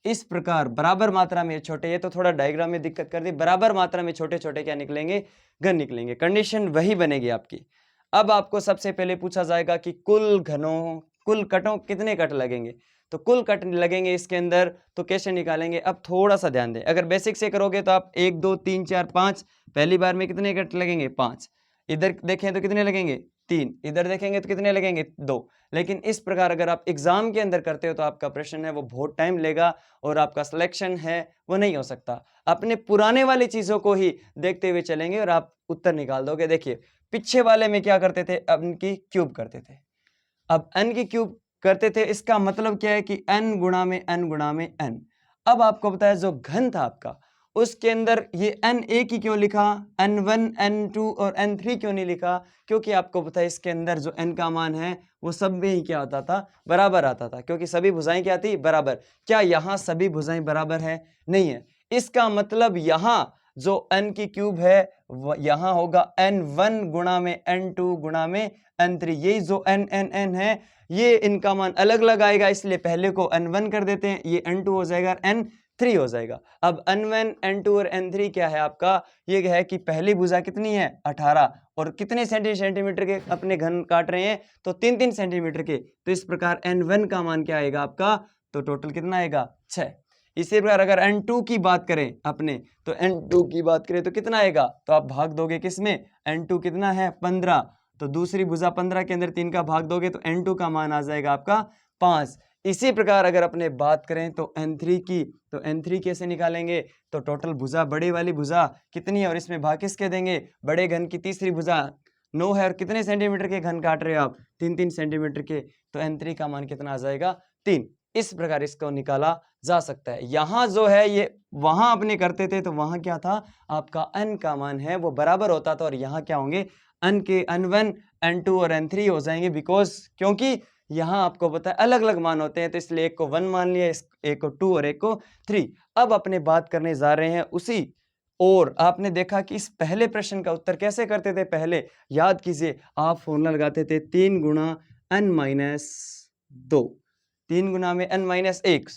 A: इस प्रकार बराबर मात्रा में छोटे, ये तो थोड़ा डायग्राम में दिक्कत कर दी, बराबर मात्रा में छोटे छोटे क्या निकलेंगे, घन निकलेंगे। कंडीशन वही बनेगी आपकी। अब आपको सबसे पहले पूछा जाएगा कि कुल घनों, कुल कटों कितने कट लगेंगे, तो कुल कट लगेंगे इसके अंदर तो कैसे निकालेंगे। अब थोड़ा सा ध्यान दें, अगर बेसिक से करोगे तो आप 1 2 3 4 5, पहली बार में कितने कट लगेंगे, 5। इधर देखें तो कितने लगेंगे, 3। इधर देखेंगे तो कितने लगेंगे, 2। लेकिन इस प्रकार अगर आप एग्जाम के अंदर करते हो तो आपका प्रश्न है वो बहुत टाइम लेगा और आपका सिलेक्शन है वो नहीं हो सकता। अपने पुराने वाली चीजों को ही देखते हुए चलेंगे और आप उत्तर निकाल दोगे। देखिए पीछे वाले में क्या करते थे, n की क्यूब करते थे। अब n की क्यूब करते थे, इसका मतलब क्या है कि n गुणा में n गुणा में n। अब आपको बताया जो घन था आपका उसके अंदर ये n एक ही क्यों लिखा, n1 n2 और n3 क्यों नहीं लिखा, क्योंकि आपको पता है इसके अंदर जो n का मान है वो सब में ही क्या होता था, बराबर आता था, क्योंकि सभी भुजाएं क्या थी, बराबर। क्या यहाँ सभी भुजाएं बराबर है, नहीं है। इसका मतलब यहाँ जो n की क्यूब है यहाँ होगा n1 गुणा में n2 गुणा में n3। यही जो n n n है ये इनका मान अलग अलग आएगा, इसलिए पहले को n1 कर देते हैं, ये n2 हो जाएगा, n3 हो जाएगा। अब n1 n2 और n3 क्या है आपका, ये है कि पहली भुजा कितनी है, 18, और कितने सेंटीमीटर के अपने घन काट रहे हैं, तो 3-3 सेंटीमीटर के। तो इस प्रकार n1 का मान क्या आएगा आपका, तो टोटल कितना आएगा, 6। इसी प्रकार अगर n2 की बात करें अपने, तो n2 की बात करें तो कितना आएगा, तो आप भाग दोगे किसमें, n2 कितना है 15, तो दूसरी भुजा 15 के अंदर 3 का भाग दोगे तो n2 का मान आ जाएगा आपका 5। इसी प्रकार अगर अपने बात करें तो n3 की, तो n3 कैसे निकालेंगे, तो टोटल भुजा बड़ी वाली भुजा कितनी है और इसमें भाग किसके देंगे, बड़े घन की तीसरी भुजा 9 है और कितने सेंटीमीटर के घन काट रहे हो आप, 3-3 सेंटीमीटर के, तो n3 का मान कितना आ जाएगा 3। इस प्रकार इसको निकाला जा सकता है। यहाँ जो है ये वहां अपने करते थे तो वहां क्या था, आपका n का मान है वो बराबर होता था और यहाँ क्या होंगे, n के n1 n2 और n3 हो जाएंगे, बिकॉज क्योंकि यहाँ आपको पता है अलग अलग मान होते हैं, तो इसलिए एक को 1 मान लिया, एक को 2 और एक को 3। अब अपने बात करने जा रहे हैं उसी, और आपने देखा कि इस पहले प्रश्न का उत्तर कैसे करते थे, पहले याद कीजिए आप फॉर्मूला लगाते थे 3 गुणा n माइनस 2, 3 गुणा में n माइनस 1,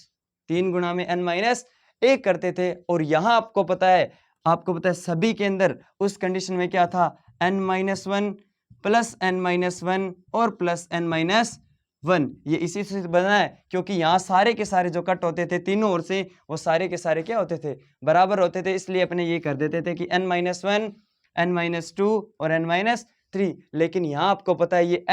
A: 3 गुणा में n माइनस 1 करते थे। और यहाँ आपको पता है सभी के अंदर उस कंडीशन में क्या था, n minus 1 plus n minus 1 और प्लस n माइनस 1, ये इसी से बना है क्योंकि यहाँ सारे के सारे जो कट होते थे तीनों ओर से वो सारे के सारे क्या होते थे, बराबर होते थे, इसलिए अपने ये कर देते थे कि n माइनस 1, n माइनस 2 और n माइनस 3। लेकिन यहाँ आपको पता है ये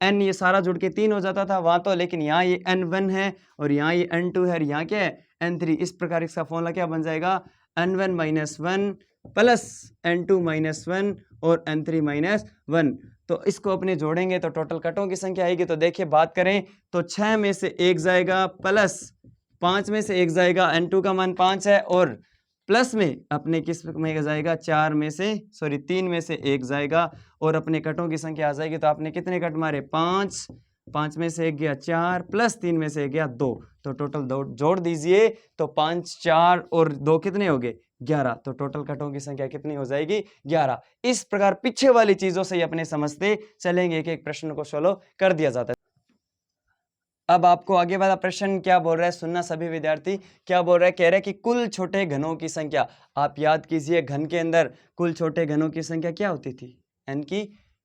A: n ये सारा जुड़ के 3 हो जाता था वहां तो, लेकिन यहाँ ये n1 है और यहाँ ये n2 है और यहाँ क्या है n3। इस प्रकार इसका फॉर्मूला क्या बन जाएगा, n1 minus 1 plus n2 minus 1 और n3 माइनस 1। तो इसको अपने जोड़ेंगे तो टोटल कटों की संख्या आएगी। तो देखिए बात करें तो 6 में से 1 जाएगा प्लस 5 में से 1 जाएगा, n2 का मान 5 है, और प्लस में अपने किस में जाएगा 3 में से 1 जाएगा और अपने कटों की संख्या आ जाएगी। तो आपने कितने कट मारे 5, 5 में से 1 गया 4 प्लस 3 में से 1 गया 2, तो टोटल जोड़ दीजिए तो 5, 4 और 2 कितने हो गए 11, तो टोटल कटों की संख्या कितनी हो जाएगी 11। इस प्रकार पीछे वाली चीजों से ही अपने समझते चलेंगे, एक एक प्रश्न को सोल्व कर दिया जाता है। अब आपको आगे वाला प्रश्न क्या बोल रहा है, सुनना सभी विद्यार्थी, क्या बोल रहा है, कह रहा है कि कुल छोटे घनों की संख्या। आप याद कीजिए घन के अंदर कुल छोटे घनों की संख्या क्या होती थी, n की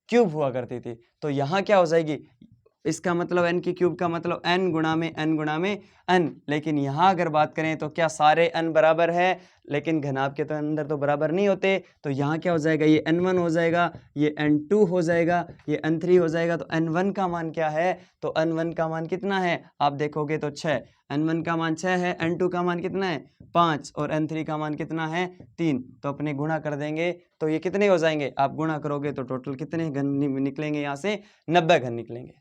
A: क्यूब हुआ करती थी। तो यहाँ क्या हो जाएगी, इसका मतलब n की क्यूब का मतलब n गुणा में n गुणा में n। लेकिन यहाँ अगर बात करें तो क्या सारे n बराबर है, लेकिन घनाभ के तो अंदर तो बराबर नहीं होते। तो यहाँ क्या हो जाएगा, ये n1 हो जाएगा, ये n2 हो जाएगा, ये n3 हो जाएगा। तो n1 का मान क्या है, तो n1 का मान कितना है, आप देखोगे तो 6, n1 का मान 6 है, n2 का मान कितना है 5 और n3 का मान कितना है 3। तो अपने गुणा कर देंगे तो ये कितने हो जाएंगे, आप गुणा करोगे तो टोटल कितने घन निकलेंगे, यहाँ से 90 घन निकलेंगे।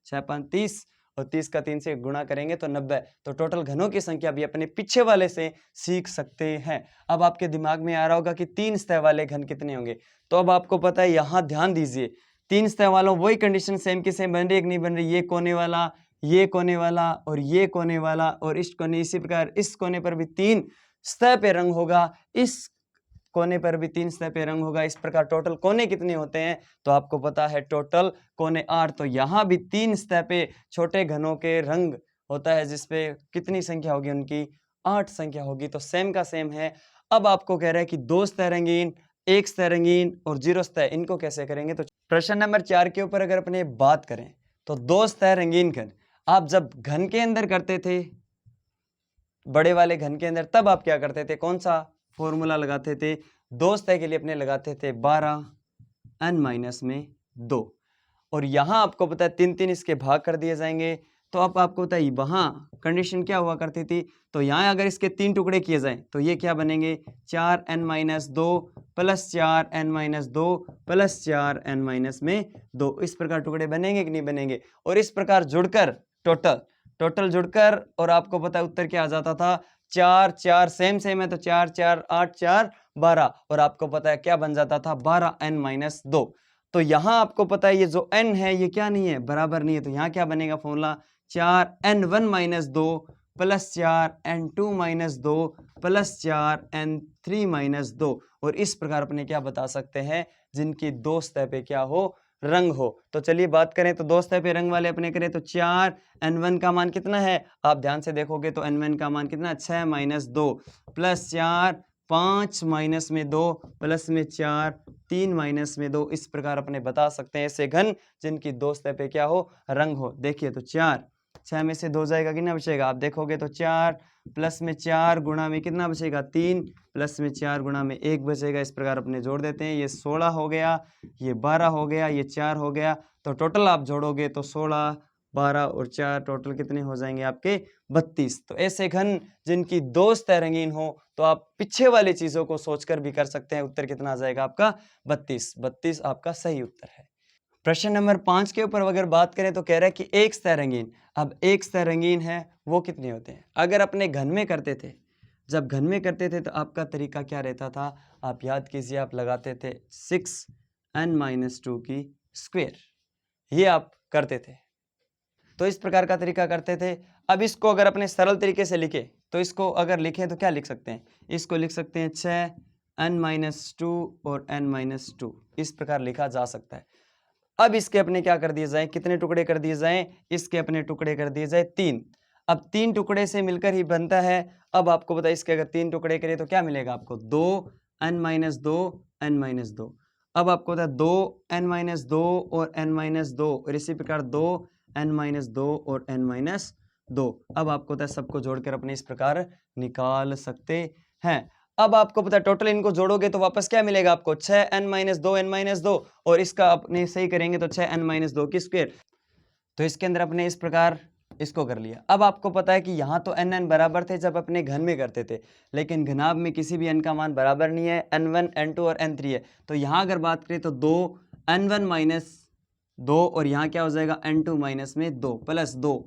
A: 6 5 30 और 30 का 3 से गुणा करेंगे तो 90। तो टोटल घनों की संख्या भी अपने पीछे वाले से सीख सकते हैं। अब आपके दिमाग में आ रहा होगा कि 3 सतह वाले घन कितने होंगे। तो अब आपको पता है, यहाँ ध्यान दीजिए, 3 सतह वालों वही कंडीशन सेम की सेम बन रही है कि नहीं बन रही, ये कोने वाला, ये कोने वाला और ये कोने वाला और इस कोने, इसी प्रकार इस कोने पर भी 3 सतह पे रंग होगा, इस कोने पर भी 3 सतह पे रंग होगा। इस प्रकार टोटल कोने कितने होते हैं, तो आपको पता है टोटल कोने 8। तो यहाँ भी 3 सतह पे छोटे घनों के रंग होता है, जिसपे कितनी संख्या होगी, उनकी 8 संख्या होगी। तो सेम का सेम है। अब आपको कह रहा है कि 2 सतह रंगीन, 1 सतह रंगीन और 0 सतह, इनको कैसे करेंगे। तो प्रश्न नंबर 4 के ऊपर अगर अपने बात करें तो 2 सतह रंगीन घन आप जब घन के अंदर करते थे, बड़े वाले घन के अंदर, तब आप क्या करते थे, कौन सा फॉर्मूला लगाते थे, 2 सतह के लिए अपने लगाते थे 12 n माइनस में 2। और यहाँ आपको पता है 3-3 इसके भाग कर दिए जाएंगे। तो अब आपको पता है वहाँ कंडीशन क्या हुआ करती थी, तो यहाँ अगर इसके 3 टुकड़े किए जाएं तो ये क्या बनेंगे 4n minus 2 plus 4n minus 2 plus 4n minus में 2। इस प्रकार टुकड़े बनेंगे कि नहीं बनेंगे। और इस प्रकार जुड़कर टोटल जुड़कर, और आपको पता है उत्तर क्या आ जाता था 4 4 सेम है, तो 4 4 8 4 12, और आपको पता है क्या बन जाता था 12n माइनस 2। तो यहाँ आपको पता है ये जो n है ये क्या नहीं है, बराबर नहीं है। तो यहाँ क्या बनेगा formula 4n1 minus 2 plus 4n2 minus 2 plus 4n3 minus 2। और इस प्रकार अपने क्या बता सकते हैं, जिनकी 2 सतह पे क्या हो, रंग हो। तो चलिए बात करें तो 2 सतह पे रंग वाले अपने करें तो 4n1 का मान कितना है, आप ध्यान से देखोगे तो n1 का मान कितना 6 माइनस 2 प्लस 4 5 माइनस में 2 प्लस में 4 3 माइनस में 2। इस प्रकार अपने बता सकते हैं ऐसे घन जिनकी 2 सतह पे क्या हो, रंग हो। देखिए तो 4 6 में से 2 जाएगा, कितना बचेगा? आप देखोगे तो 4 प्लस में 4 गुणा में कितना बचेगा? 3 प्लस में 4 गुणा में 1 बचेगा। इस प्रकार अपने जोड़ देते हैं। ये 16 हो गया, ये 12 हो गया, ये 4 हो गया। तो टोटल आप जोड़ोगे तो 16, 12 और 4 टोटल कितने हो जाएंगे आपके? 32। तो ऐसे घन जिनकी दो सतह रंगीन हो तो आप पीछे वाली चीजों को सोचकर भी कर सकते हैं। उत्तर कितना आ जाएगा आपका? 32। 32 आपका सही उत्तर है। प्रश्न नंबर 5 के ऊपर अगर बात करें तो कह रहा है कि एक सतह रंगीन। अब एक सतह रंगीन है वो कितने होते हैं? अगर अपने घन में करते थे, जब घन में करते थे तो आपका तरीका क्या रहता था? आप याद कीजिए, आप लगाते थे 6n-2 की स्क्वायर, ये आप करते थे। तो इस प्रकार का तरीका करते थे। अब इसको अगर अपने सरल तरीके से लिखे तो इसको अगर लिखें तो क्या लिख सकते हैं? इसको लिख सकते हैं 6n-2 और n-2, इस प्रकार लिखा जा सकता है। अब इसके अपने क्या कर दिए जाए? कितने टुकड़े कर दिए जाए? इसके अपने टुकड़े कर दिए जाए 3। अब 3 टुकड़े से मिलकर ही बनता है। अब आपको पता है इसके अगर 3 टुकड़े करें तो क्या मिलेगा आपको? 2n-2 n-2। अब आपको पता है 2n-2 और n-2 और इसी प्रकार 2n-2 और n-2। अब आपको पता है सबको जोड़कर अपने इस प्रकार निकाल सकते हैं। अब आपको पता है टोटल इनको जोड़ोगे तो वापस क्या मिलेगा आपको? 6n-2 n-2 और इसका अपने सही करेंगे तो 6n-2 की स्क्वायर। तो इसके अंदर अपने इस प्रकार इसको कर लिया। अब आपको पता है कि यहाँ तो n बराबर थे जब अपने घन में करते थे, लेकिन घनाभ में किसी भी n का मान बराबर नहीं है। n1 n2 और n3 है। तो यहाँ अगर बात करें तो 2n1-2 और यहाँ क्या हो जाएगा? n2-2 प्लस 2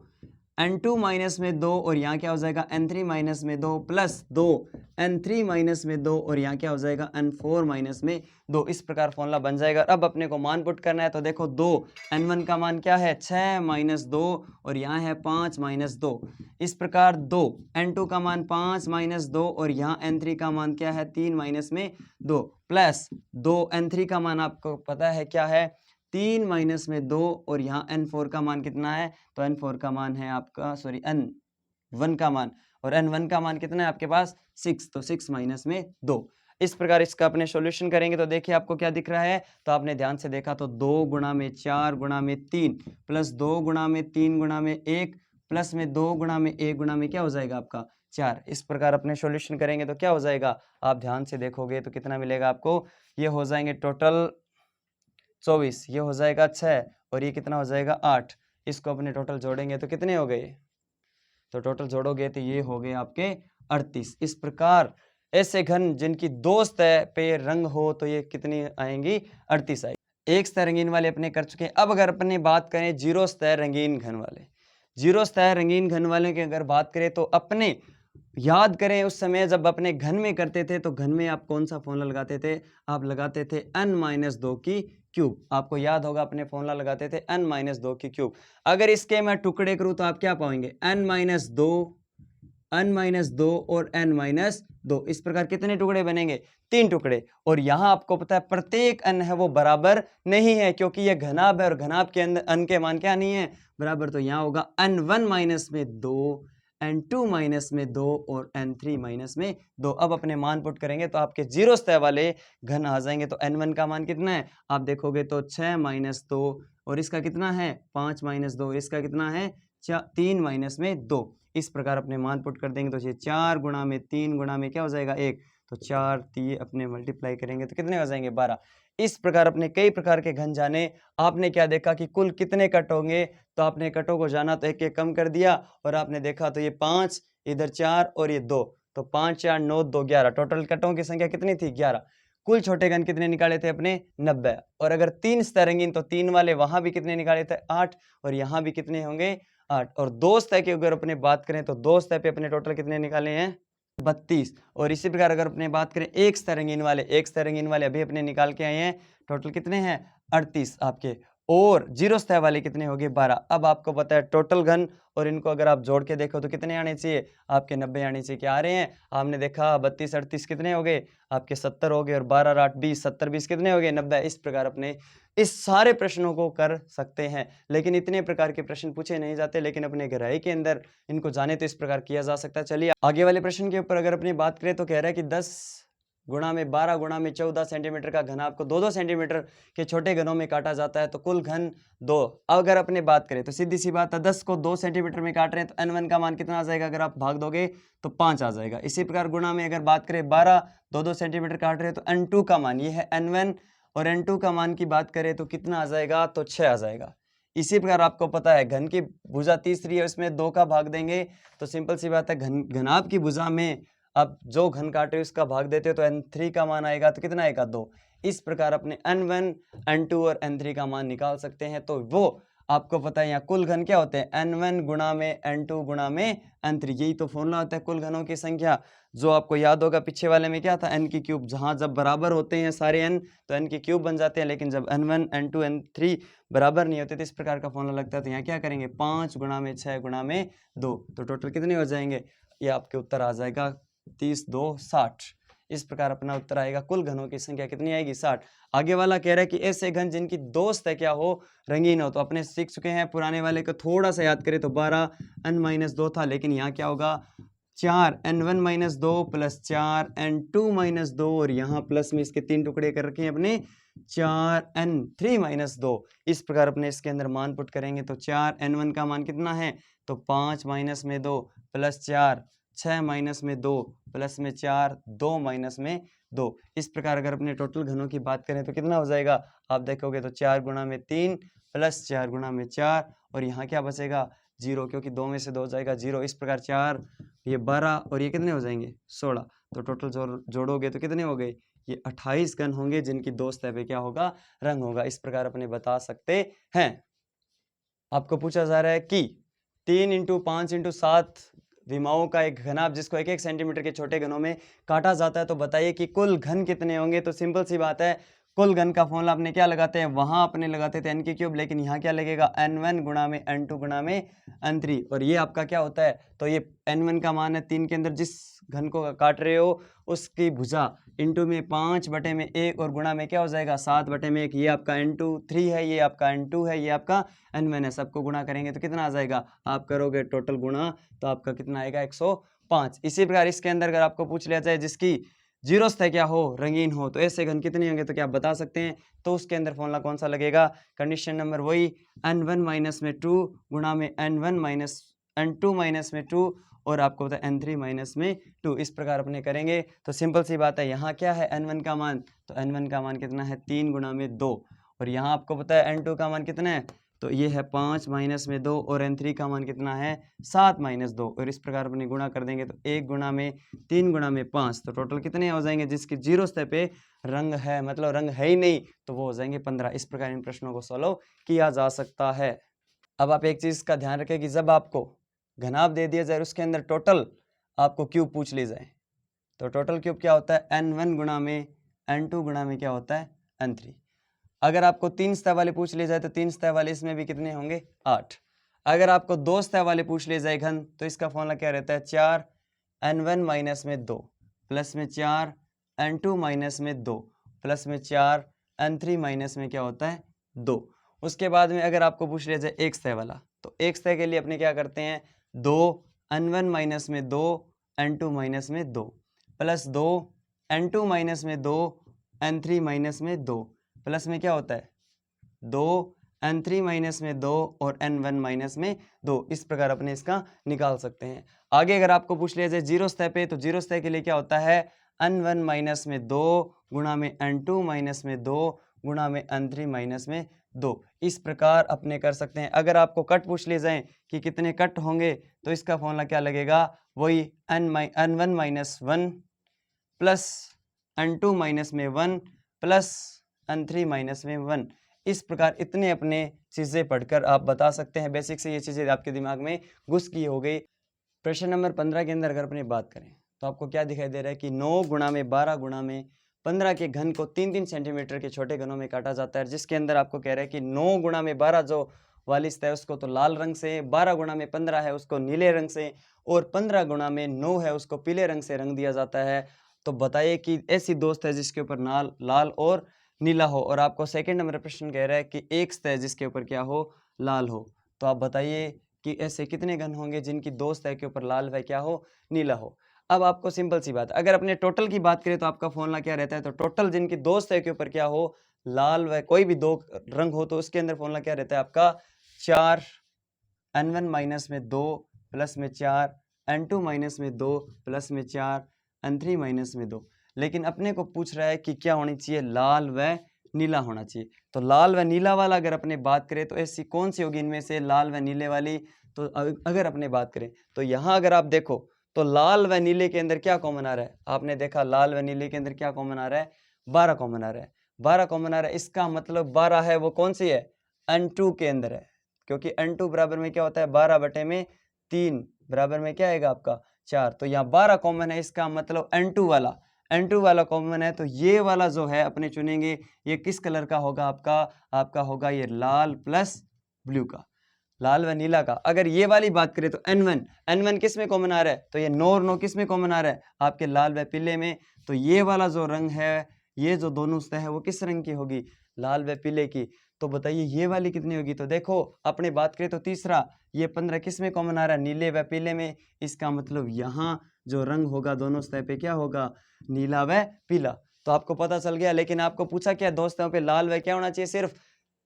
A: n2-2 और यहाँ क्या हो जाएगा? n3-2 प्लस 2 n3-2 और यहाँ क्या हो जाएगा? n4-2। इस प्रकार फॉर्मूला बन जाएगा। अब अपने को मान पुट करना है तो देखो 2 n1 का मान क्या है? 6-2 और यहाँ है 5-2। इस प्रकार 2 n2 का मान 5-2 और यहाँ n3 का मान क्या है? 3-2 प्लस 2 n3 का मान आपको पता है क्या है? 3-2 और यहाँ n4 का मान कितना है? तो n4 का मान है आपका n1 का मान, और n1 का मान कितना है आपके पास? 6। तो 6-2। इस प्रकार इसका अपने सॉल्यूशन करेंगे तो देखिए आपको क्या दिख रहा है। तो आपने ध्यान से देखा तो 2 गुणा में 4 गुणा में 3 प्लस 2 गुणा में 3 गुणा में 1 प्लस में 2 गुणा में 1 गुणा में क्या हो जाएगा आपका? 4। इस प्रकार अपने सॉल्यूशन करेंगे तो क्या हो जाएगा? आप ध्यान से देखोगे तो कितना मिलेगा आपको? ये हो जाएंगे टोटल 24, ये हो जाएगा 6 और ये कितना हो जाएगा? 8। इसको अपने टोटल जोड़ेंगे तो कितने हो गए? तो टोटल जोड़ोगे तो ये हो गए आपके 38। इस प्रकार ऐसे घन जिनकी दो सतह पे रंग हो तो ये कितनी आएंगी? 38 आएगी। एक सतह रंगीन वाले अपने कर चुके हैं। अब अगर अपने बात करें जीरो सतह रंगीन घन वाले, जीरो सतह रंगीन घन वाले की अगर बात करें तो अपने याद करें उस समय जब अपने घन में करते थे तो घन में आप कौन सा फॉर्मूला लगाते थे? आप लगाते थे n-2 की क्यूब। आपको याद होगा अपने फॉर्मूला लगाते थे n-2 की क्यूब। अगर इसके मैं टुकड़े करूं तो आप क्या पाएंगे? n-2 और n-2। इस प्रकार कितने टुकड़े बनेंगे? 3 टुकड़े। और यहां आपको पता है प्रत्येक n है वो बराबर नहीं है, क्योंकि यह घनाभ है और घनाभ के अंदर n के मान क्या नहीं है? बराबर। तो यहां होगा n1-2 n2-2 और n3-2। अब अपने मान पुट करेंगे तो आपके जीरो सतह वाले घन आ जाएंगे। तो n1 का मान कितना है? आप देखोगे तो 6-2 और इसका कितना है? 5-2, इसका कितना है? 3-2। इस प्रकार अपने मान पुट कर देंगे तो ये 4 गुणा में 3 गुणा में क्या हो जाएगा? 1। तो 4 3 अपने मल्टीप्लाई करेंगे तो कितने हो जाएंगे? 12। इस प्रकार अपने कई प्रकार के घन जाने। आपने क्या देखा कि कुल कितने कट होंगे? तो आपने कटों को जाना तो एक एक कम कर दिया और आपने देखा तो ये 5, इधर 4 और ये 2। तो 5 4 9 2 11। टोटल कटों की संख्या कितनी थी? 11। कुल छोटे घन कितने निकाले थे अपने? 90। और अगर 3 सतह रंगीन तो 3 वाले वहां भी कितने निकाले थे? 8। और यहाँ भी कितने होंगे? 8। और 2 सतह की अगर अपने बात करें तो 2 सतह पे अपने टोटल कितने निकाले हैं? 32। और इसी प्रकार अगर अपने बात करें एक सतह रंगीन वाले अभी अपने निकाल के आए हैं। टोटल कितने हैं? 38 आपके। और जीरो सतह वाले कितने हो गए? 12। अब आपको पता है टोटल घन और इनको अगर आप जोड़ के देखो तो कितने आने चाहिए? आपके 90 आने चाहिए। क्या आ रहे हैं? आपने देखा 32 38 कितने हो गए? आपके 70 हो गए। और 12 8 20, 70 20 कितने हो गए? 90। इस प्रकार अपने इस सारे प्रश्नों को कर सकते हैं। लेकिन इतने प्रकार के प्रश्न पूछे नहीं जाते, लेकिन अपने गहराई के अंदर इनको जाने तो इस प्रकार किया जा सकता है। चलिए आगे वाले प्रश्न के ऊपर अगर अपनी बात करें तो कह रहा है कि 10 गुणा में 12 गुणा में 14 सेंटीमीटर का घन आपको 2-2 सेंटीमीटर के छोटे घनों में काटा जाता है, तो कुल घन 2। अगर अपने बात करें तो सीधी सी बात है, 10 को 2 सेंटीमीटर में काट रहे हैं तो n1 का मान कितना आ जाएगा, अगर आप भाग दोगे तो 5 आ जाएगा। इसी प्रकार गुणा में अगर बात करें 12 2-2 सेंटीमीटर काट रहे हैं तो n2 का मान, ये है n1 और n2 का मान की बात करें तो कितना आ जाएगा, तो 6 आ जाएगा। इसी प्रकार आपको पता है घन की भुजा तीसरी है, उसमें 2 का भाग देंगे तो सिंपल सी बात है, घनाभ की भुजा में आप जो घन काटे उसका भाग देते हो तो n3 का मान आएगा, तो कितना आएगा, 2। इस प्रकार अपने n1 n2 और n3 का मान निकाल सकते हैं। तो वो आपको पता है यहाँ कुल घन क्या होते हैं, n1 गुणा में n2 गुणा में n3, यही तो फॉर्मूला होता है कुल घनों की संख्या। जो आपको याद होगा पिछले वाले में क्या था, n की क्यूब, जहाँ जब बराबर होते हैं सारे n तो n की क्यूब बन जाते हैं, लेकिन जब n1 n2 n3 बराबर नहीं होते तो इस प्रकार का फॉर्मूला लगता है। तो यहाँ क्या करेंगे, 5 गुणा में 6 गुणा में 2, तो टोटल कितने हो जाएंगे, ये आपके उत्तर आ जाएगा 30 2 60। इस प्रकार अपना उत्तर आएगा, कुल घनों की संख्या कितनी आएगी, 60। आगे वाला कह रहा है कि ऐसे घन जिनकी दो सतह क्या हो, रंगीन हो। तो अपने सीख चुके हैं, पुराने वाले को थोड़ा सा याद करें तो 12 n-2 था, लेकिन यहाँ क्या होगा, 4 n1 - 2 प्लस 4 n2 - 2 और यहाँ प्लस में इसके 3 टुकड़े कर रखे हैं अपने, 4 n3 - 2। इस प्रकार अपने इसके अंदर मान पुट करेंगे तो 4 n1 का मान कितना है, तो 5 माइनस में 2 प्लस 4 6 माइनस में 2 प्लस में 4 2 माइनस में 2। इस प्रकार अगर अपने टोटल घनों की बात करें तो कितना हो जाएगा, आप देखोगे तो 4 गुणा में 3 प्लस 4 गुणा में 4 और यहाँ क्या बचेगा, 0, क्योंकि 2 में से 2 जाएगा 0। इस प्रकार 4 ये 12 और ये कितने हो जाएंगे, 16। तो टोटल जोड़ोगे तो कितने हो गए, ये 28 घन होंगे जिनकी दो सतह पे क्या होगा, रंग होगा। इस प्रकार अपने बता सकते हैं। आपको पूछा जा रहा है कि 3 × 5 × 7 विमाओं का एक घनाभ जिसको 1-1 सेंटीमीटर के छोटे घनों में काटा जाता है, तो बताइए कि कुल घन कितने होंगे। तो सिंपल सी बात है, कुल घन का फॉर्मूला अपने क्या लगाते हैं, वहां अपने लगाते थे n की क्यूब, लेकिन यहाँ क्या लगेगा, n1 गुणा में n2 गुणा में n3। और ये आपका क्या होता है, तो ये n1 का मान है 3 के अंदर जिस घन को काट रहे हो उसकी भुजा इंटू में 5/1 और गुणा में क्या हो जाएगा 7/1। ये आपका n2 3 है, ये आपका n2 है, ये आपका n1 है। सबको गुणा करेंगे तो कितना आ जाएगा, आप करोगे टोटल गुणा तो आपका कितना आएगा, 105। इसी प्रकार इसके अंदर अगर आपको पूछ लिया जाए जिसकी जीरो सतह क्या हो, रंगीन हो, तो ऐसे घन कितने होंगे, तो क्या आप बता सकते हैं। तो उसके अंदर फॉर्मूला कौन सा लगेगा, कंडीशन नंबर वही n1 - 2 गुणा में n2 - 2 और आपको होता है n3 - 2। इस प्रकार अपने करेंगे तो सिंपल सी बात है, यहाँ क्या है n1 का मान, तो n1 का मान कितना है 3 गुणा में 2 और यहाँ आपको पता है n2 का मान कितना है, तो ये है 5 माइनस में 2 और n3 का मान कितना है 7 माइनस 2 और इस प्रकार अपने गुणा कर देंगे तो 1 गुणा में 3 गुणा में 5, तो टोटल कितने हो जाएंगे, जिसकी जीरो सतह पे रंग है, मतलब रंग है ही नहीं, तो वो हो जाएंगे 15। इस प्रकार इन प्रश्नों को सॉल्व किया जा सकता है। अब आप एक चीज का ध्यान रखें कि जब आपको घनाभ दे दिया जाए उसके अंदर टोटल आपको क्यूब पूछ ली जाए, तो टोटल क्यूब क्या होता है, n1 गुणा में n2 गुणा में क्या होता है n3। अगर आपको 3 सतह वाले पूछ लिए जाए तो 3 सतह वाले इसमें भी कितने होंगे 8। अगर आपको 2 सतह वाले पूछ लिए जाए घन, तो इसका फॉर्मूला क्या रहता है, 4 n1 - 2 प्लस में 4 n2 - 2 प्लस में 4 n3 माइनस में क्या होता है 2। उसके बाद में अगर आपको पूछ लिया जाए एक सतह वाला, तो एक सतह के लिए अपने क्या करते हैं, 2 n1 - 2 n2 - 2 plus 2 n2 - 2 n3 - 2 plus में क्या होता है 2 n3 - 2 और n1 - 2। इस प्रकार अपने इसका निकाल सकते हैं। आगे अगर आपको पूछ लिया जाए जीरो सतह पे, तो जीरो सतह के लिए क्या होता है, n1 - 2 गुणा में n2 - 2 गुणा में n3 - 2। इस प्रकार अपने कर सकते हैं। अगर आपको कट पूछ लिए जाए कि कितने कट होंगे, तो इसका फॉर्मूला क्या लगेगा, वही n1 - 1 plus n2 - 1 plus n3 - 1। इस प्रकार इतने अपने चीज़ें पढ़कर आप बता सकते हैं। बेसिक से ये चीज़ें आपके दिमाग में घुस की हो गई। प्रश्न नंबर 15 के अंदर अगर अपनी बात करें तो आपको क्या दिखाई दे रहा है कि 9 गुणा में 12 गुणा में 15 के घन को 3-3 सेंटीमीटर के छोटे घनों में काटा जाता है, जिसके अंदर आपको कह रहा है कि 9 गुणा में 12 जो वाली सतह है उसको तो लाल रंग से, 12 गुणा में 15 है उसको नीले रंग से और 15 गुणा में 9 है उसको पीले रंग से रंग दिया जाता है। तो बताइए कि ऐसी दो सतह जिसके ऊपर लाल और नीला हो, और आपको सेकंड नंबर प्रश्न कह रहा है कि एक सतह जिसके ऊपर क्या हो, लाल हो। तो आप बताइए कि ऐसे कितने घन होंगे जिनकी दो सतह के ऊपर लाल व क्या हो, नीला हो। अब आपको सिंपल सी बात, अगर अपने टोटल की बात करें तो आपका फॉर्मूला क्या रहता है, तो टोटल जिनकी दो सतह के ऊपर क्या हो, लाल व कोई भी दो रंग हो, तो उसके अंदर फॉर्मूला क्या रहता है आपका 4 n1 माइनस में 2 प्लस में 4 n2 माइनस में 2 प्लस में 4 n3 माइनस में 2। लेकिन अपने को पूछ रहा है कि क्या होनी चाहिए, लाल व नीला होना चाहिए। तो लाल व नीला वाला अगर अपने बात करें तो ऐसी कौन सी होगी इनमें से, लाल व नीले वाली। तो अगर अपने बात करें तो यहाँ अगर आप देखो तो लाल व नीले के अंदर क्या कॉमन आ रहा है, आपने देखा लाल व नीले के अंदर क्या कॉमन आ रहा है, 12 कॉमन आ रहा है। 12 कॉमन आ रहा है, इसका मतलब 12 है वो कौन सी है, n2 के अंदर है, क्योंकि n2 बराबर में क्या होता है 12 बटे में 3 बराबर में क्या आएगा आपका 4। तो यहाँ 12 कॉमन है, इसका मतलब n2 वाला कॉमन है। तो ये वाला जो है अपने चुनेंगे, ये किस कलर का होगा आपका होगा ये लाल प्लस ब्लू का, लाल व नीला का। अगर ये वाली बात करें तो n1 किस में कॉमन आ रहा है, तो ये 9 और 9 किस में कॉमन आ रहा है, आपके लाल व पीले में। तो ये वाला जो रंग है, ये जो दोनों सतह है वो किस रंग की होगी, लाल व पीले की। तो बताइए ये वाली कितनी होगी, तो देखो अपने बात करें तो तीसरा, ये 15 किस में कॉमन आ रहा है, नीले व पीले में। इसका मतलब यहाँ जो रंग होगा दोनों सतह पे क्या होगा, नीला व पीला। तो आपको पता चल गया। लेकिन आपको पूछा क्या, दो सतहों पे लाल व क्या होना चाहिए, सिर्फ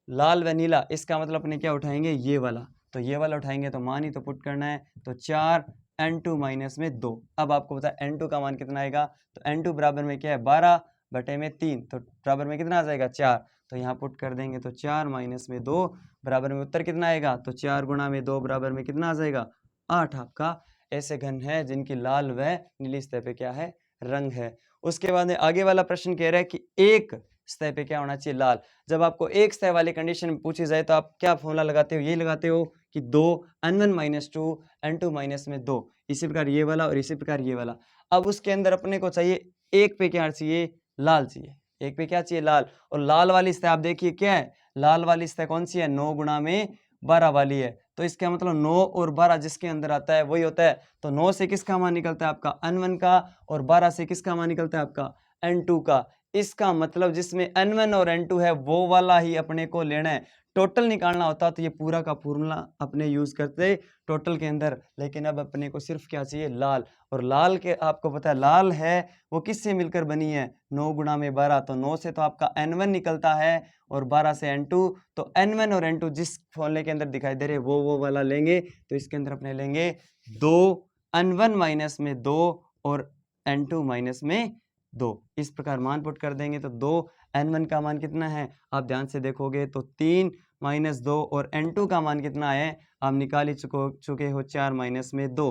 A: लाल व नीला। इसका मतलब अपने क्या उठाएंगे, ये वाला। तो ये वाला उठाएंगे तो मान ही तो पुट करना है, तो 4 n2 माइनस में 2। अब आपको पता है n2 का मान कितना आएगा, तो n2 बराबर में क्या है 12 बटे में 3, तो बराबर में कितना आ जाएगा 4। तो यहाँ पुट कर देंगे तो 4 माइनस में 2 बराबर में उत्तर कितना आएगा, तो 4 गुणा में 2 बराबर में कितना आ जाएगा 8। आपका ऐसे घन है जिनकी लाल व नीली सतह पे क्या है, रंग है। उसके बाद आगे वाला प्रश्न कह रहा है कि एक सतह पे क्या होना चाहिए, लाल। जब आपको एक सतह वाली कंडीशन पूछी जाए तो आप क्या फॉर्मूला लगाते हो, ये लगाते हो कि 2 n1 माइनस 2 n2 माइनस में 2, इसी प्रकार ये वाला और इसी प्रकार ये वाला। अब उसके अंदर अपने को चाहिए एक पे क्या चाहिए, लाल चाहिए। एक पे क्या चाहिए, लाल। और लाल वाली सतह आप देखिए क्या है, लाल वाली सतह कौन सी है, 9 गुणा में 12 वाली है। तो इसका मतलब 9 और 12 जिसके अंदर आता है वही होता है। तो 9 से किसका मान निकलता है आपका n1 का, और 12 से किसका मान निकलता है आपका n2 का। इसका मतलब जिसमें n1 और n2 है वो वाला ही अपने को लेना है। टोटल निकालना होता तो ये पूरा का फॉर्मूला अपने यूज करते टोटल के अंदर, लेकिन अब अपने को सिर्फ क्या चाहिए, लाल। और लाल के आपको पता है लाल है वो किससे मिलकर बनी है, 9 गुणा में 12। तो 9 से तो आपका n1 निकलता है और 12 से n2। तो n1 और n2 जिस फॉर्मूले के अंदर दिखाई दे रहे वो वाला लेंगे। तो इसके अंदर अपने लेंगे 2 n1 माइनस में 2 और n2 माइनस में 2। इस प्रकार मान पुट कर देंगे तो 2 n1 का मान कितना है, आप ध्यान से देखोगे तो 3 माइनस 2, और n2 का मान कितना है, आप निकाल ही चुके हो 4 माइनस में 2।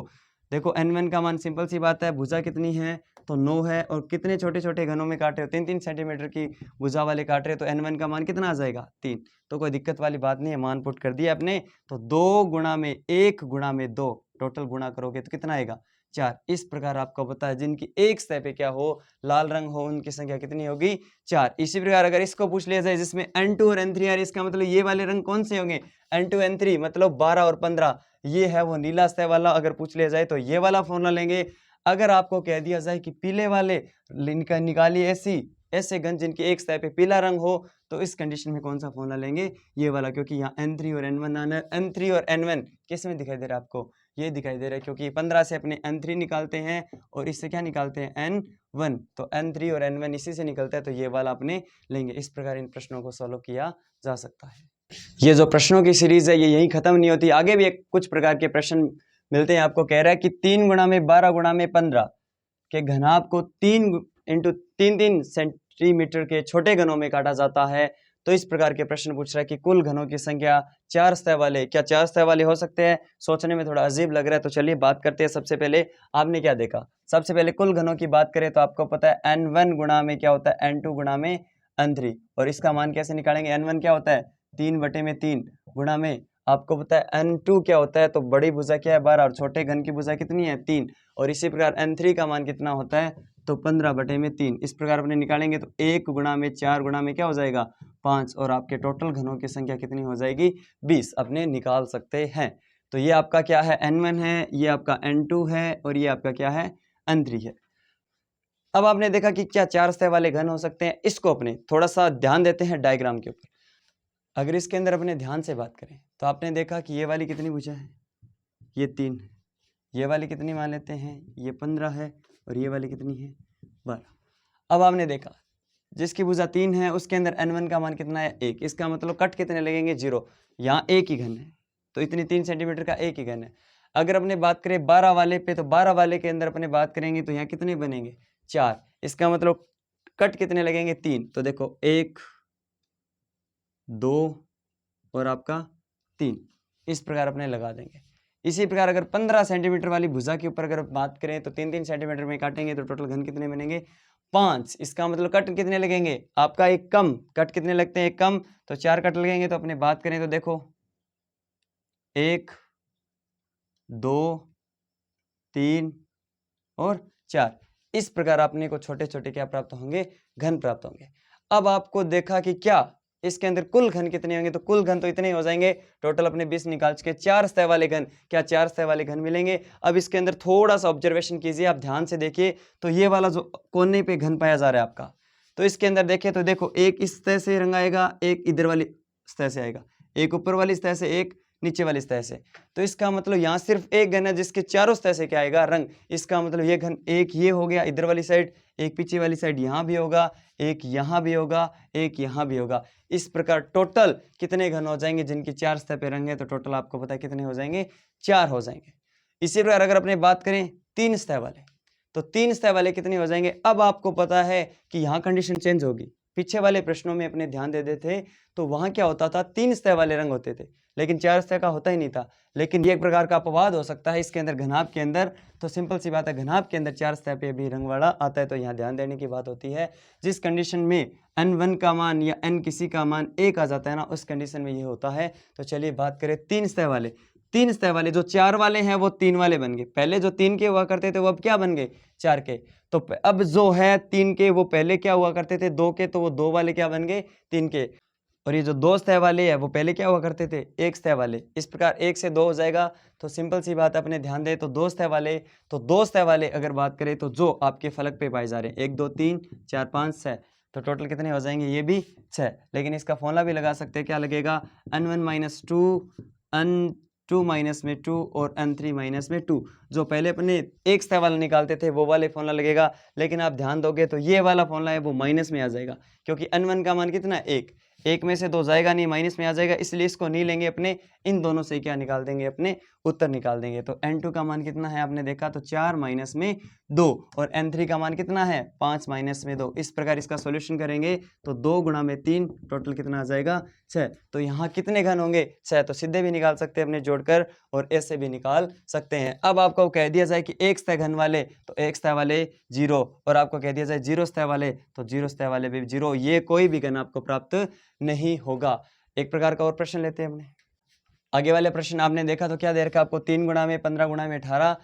A: देखो n1 का मान सिंपल सी बात है, भुजा कितनी है तो 9 है, और कितने छोटे छोटे घनों में काट रहे हो, 3-3 सेंटीमीटर की भुजा वाले काट रहे हो, तो n1 का मान कितना आ जाएगा 3। तो कोई दिक्कत वाली बात नहीं है, मान पुट कर दिया आपने। तो 2 गुणा में 1 गुणा में 2, टोटल गुणा करोगे तो कितना आएगा 4। इस प्रकार आपको पता है जिनकी एक सतह पे क्या हो, लाल रंग हो, उनकी संख्या कितनी होगी 4। इसी प्रकार अगर इसको पूछ लिया जाए जिसमें n2 और n3 है, इसका मतलब ये वाले रंग कौन से होंगे, n2 n3 मतलब 12 और 15, ये है वो नीला सतह वाला। अगर पूछ लिया जाए तो ये वाला फॉर्मूला लेंगे। अगर आपको कह दिया जाए कि पीले वाले निकालिए ऐसे घन जिनकी एक सतह पे पीला रंग हो, तो इस कंडीशन में कौन सा फॉर्मूला लेंगे, ये वाला। क्योंकि यहाँ n3 और n1 आना है, n3 और n1 किस में दिखाई दे रहा है आपको, ये दिखाई दे रहा है, क्योंकि 15 से अपने n3 निकालते हैं और इससे क्या निकालते हैं n1। तो n3 और n1 इसी से निकलता है, तो ये वाला अपने लेंगे। इस प्रकार इन प्रश्नों को सॉल्व किया जा सकता है। ये जो प्रश्नों की सीरीज है ये यहीं खत्म नहीं होती, आगे भी कुछ प्रकार के प्रश्न मिलते हैं। आपको कह रहा है कि 3 गुणा में 12 गुणा में 15 के घनाभ को 3 इंटू 3 सेंटीमीटर के छोटे घनों में काटा जाता है। तो इस प्रकार के प्रश्न पूछ रहा है कि कुल घनों की संख्या 4 सतह वाले, क्या 4 सतह वाले हो सकते हैं, सोचने में थोड़ा अजीब लग रहा है। तो चलिए बात करते हैं। सबसे पहले आपने क्या देखा, सबसे पहले कुल घनों की बात करें तो आपको पता है n1 गुणा में क्या होता है n2 गुणा में n3, और इसका मान कैसे निकालेंगे, n1 क्या होता है 3 बटे में 3 गुणा में आपको पता है n2 क्या होता है, तो बड़ी भुजा क्या है 12 और छोटे घन की भुजा कितनी है 3, और इसी प्रकार n3 का मान कितना होता है तो 15 बटे में 3। इस प्रकार अपने निकालेंगे तो 1 गुणा में 4 गुणा में क्या हो जाएगा 5, और आपके टोटल घनों की संख्या कितनी हो जाएगी 20 अपने निकाल सकते हैं। तो ये आपका क्या है n1 है, ये आपका n2 है, और ये आपका क्या है n3 है। अब आपने देखा कि क्या 4 सतह वाले घन हो सकते हैं, इसको अपने थोड़ा सा ध्यान देते हैं डायग्राम के ऊपर। अगर इसके अंदर अपने ध्यान से बात करें तो आपने देखा कि ये वाली कितनी भुजा है, ये 3, ये वाली कितनी मान लेते हैं, ये 15 है, और ये वाली कितनी है, 12। अब आपने देखा जिसकी भुजा 3 है उसके अंदर n1 का मान कितना है, 1। इसका मतलब कट कितने लगेंगे, 0। यहाँ एक ही घन है तो इतनी 3 सेंटीमीटर का एक ही घन है। अगर अपने बात करें 12 वाले पे, तो 12 वाले के अंदर अपने बात करेंगे तो यहाँ कितने बनेंगे, 4। इसका मतलब कट कितने लगेंगे, 3। तो देखो 1 2 और आपका 3, इस प्रकार अपने लगा देंगे। इसी प्रकार अगर 15 सेंटीमीटर वाली भुजा के ऊपर अगर बात करें तो 3-3 सेंटीमीटर में काटेंगे तो टोटल घन कितने बनेंगे, 5। इसका मतलब कट कितने लगेंगे, आपका एक कम, कट कितने लगते हैं, एक कम, तो 4 कट लगेंगे। तो अपने बात करें तो देखो 1 2 3 और 4, इस प्रकार अपने को छोटे छोटे क्या प्राप्त होंगे, घन प्राप्त होंगे। अब आपको देखा कि क्या इसके अंदर कुल घन कितने होंगे, तो कुल घन तो इतने ही हो जाएंगे। टोटल अपने 20 निकाल चुके, 4 सतह वाले घन, क्या 4 सतह वाले घन मिलेंगे। अब इसके अंदर थोड़ा सा ऑब्जर्वेशन कीजिए, आप ध्यान से देखिए। तो ये वाला जो कोने पे घन पाया जा रहा है आपका, तो इसके अंदर देखिए तो देखो एक इस सतह से रंग आएगा, एक इधर वाली सतह से आएगा, एक ऊपर वाली सतह से, एक नीचे वाली सतह से। तो इसका मतलब यहाँ सिर्फ एक घन है जिसके चारों सतह से क्या आएगा, रंग। इसका मतलब ये घन एक ये हो गया इधर वाली साइड, एक पीछे वाली साइड यहाँ भी होगा, एक यहाँ भी होगा, एक यहाँ भी होगा। इस प्रकार टोटल कितने घन हो जाएंगे जिनकी 4 सतह पे रंग है, तो टोटल आपको पता है कितने हो जाएंगे, 4 हो जाएंगे। इसी प्रकार अगर अपने बात करें 3 सतह वाले, तो 3 सतह वाले कितने हो जाएंगे। अब आपको पता है कि यहाँ कंडीशन चेंज होगी। पीछे वाले प्रश्नों में अपने ध्यान दे देते तो वहां क्या होता था, 3 सतह वाले रंग होते थे, लेकिन 4 सतह का होता ही नहीं था। लेकिन ये एक प्रकार का अपवाद हो सकता है इसके अंदर घनाभ के अंदर। तो सिंपल सी बात है, घनाभ के अंदर 4 सतह पे भी रंग वाला आता है। तो यहाँ ध्यान देने की बात होती है, जिस कंडीशन में n1 का मान या n किसी का मान 1 आ जाता है ना, उस कंडीशन में ये होता है। तो चलिए बात करें 3 सतह वाले। 3 सतह वाले जो 4 वाले हैं वो 3 वाले बन गए। पहले जो 3 के हुआ करते थे वो अब क्या बन गए, 4 के। तो अब जो है 3 के, वो पहले क्या हुआ करते थे, 2 के, तो वो 2 वाले क्या बन गए, 3 के। और ये जो 2 सतह वाले है वो पहले क्या हुआ करते थे, 1 सतह वाले। इस प्रकार 1 से 2 हो जाएगा। तो सिंपल सी बात अपने ध्यान दे, तो 2 सतह वाले, तो 2 सतह वाले अगर बात करें तो जो आपके फलक पे पाए जा रहे हैं 1 2 3 4 5 6, तो टोटल कितने हो जाएंगे, ये भी 6। लेकिन इसका फॉर्मूला भी लगा सकते हैं, क्या लगेगा, n1 - 2 n2 - 2 और n3 - 2। जो पहले अपने एक सतह वाला निकालते थे वो वाले फॉर्मूला लगेगा। लेकिन आप ध्यान दोगे तो ये वाला फॉर्मूला है वो माइनस में आ जाएगा, क्योंकि n1 का मान कितना है, 1। 1 में से 2 जाएगा नहीं, माइनस में आ जाएगा, इसलिए इसको नहीं लेंगे अपने। इन दोनों से क्या निकाल देंगे, अपने उत्तर निकाल देंगे। तो n2 का मान कितना है, आपने देखा तो 4 - 2, और n3 का मान कितना है, 5 - 2। इस प्रकार इसका सॉल्यूशन करेंगे तो 2 × 3 टोटल कितना आ जाएगा, 6। तो यहाँ कितने घन होंगे, 6। तो सीधे भी निकाल सकते हैं अपने जोड़कर, और ऐसे भी निकाल सकते हैं। अब आपको कह दिया जाए कि 1 सतह घन वाले, तो 1 सतह वाले 0, और आपको कह दिया जाए 0 सतह वाले, तो 0 सतह वाले भी 0। ये कोई भी घन आपको प्राप्त नहीं होगा। एक प्रकार का और प्रश्न लेते हैं हमने। आगे वाले प्रश्न आपने देखा तो क्या दे रखा आपको, 3 × 15 × 18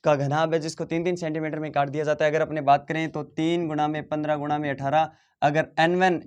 A: का घनाभ है जिसको 3-3 सेंटीमीटर में काट दिया जाता है। अगर अपने बात करें तो 3 × 15 × 18, अगर n1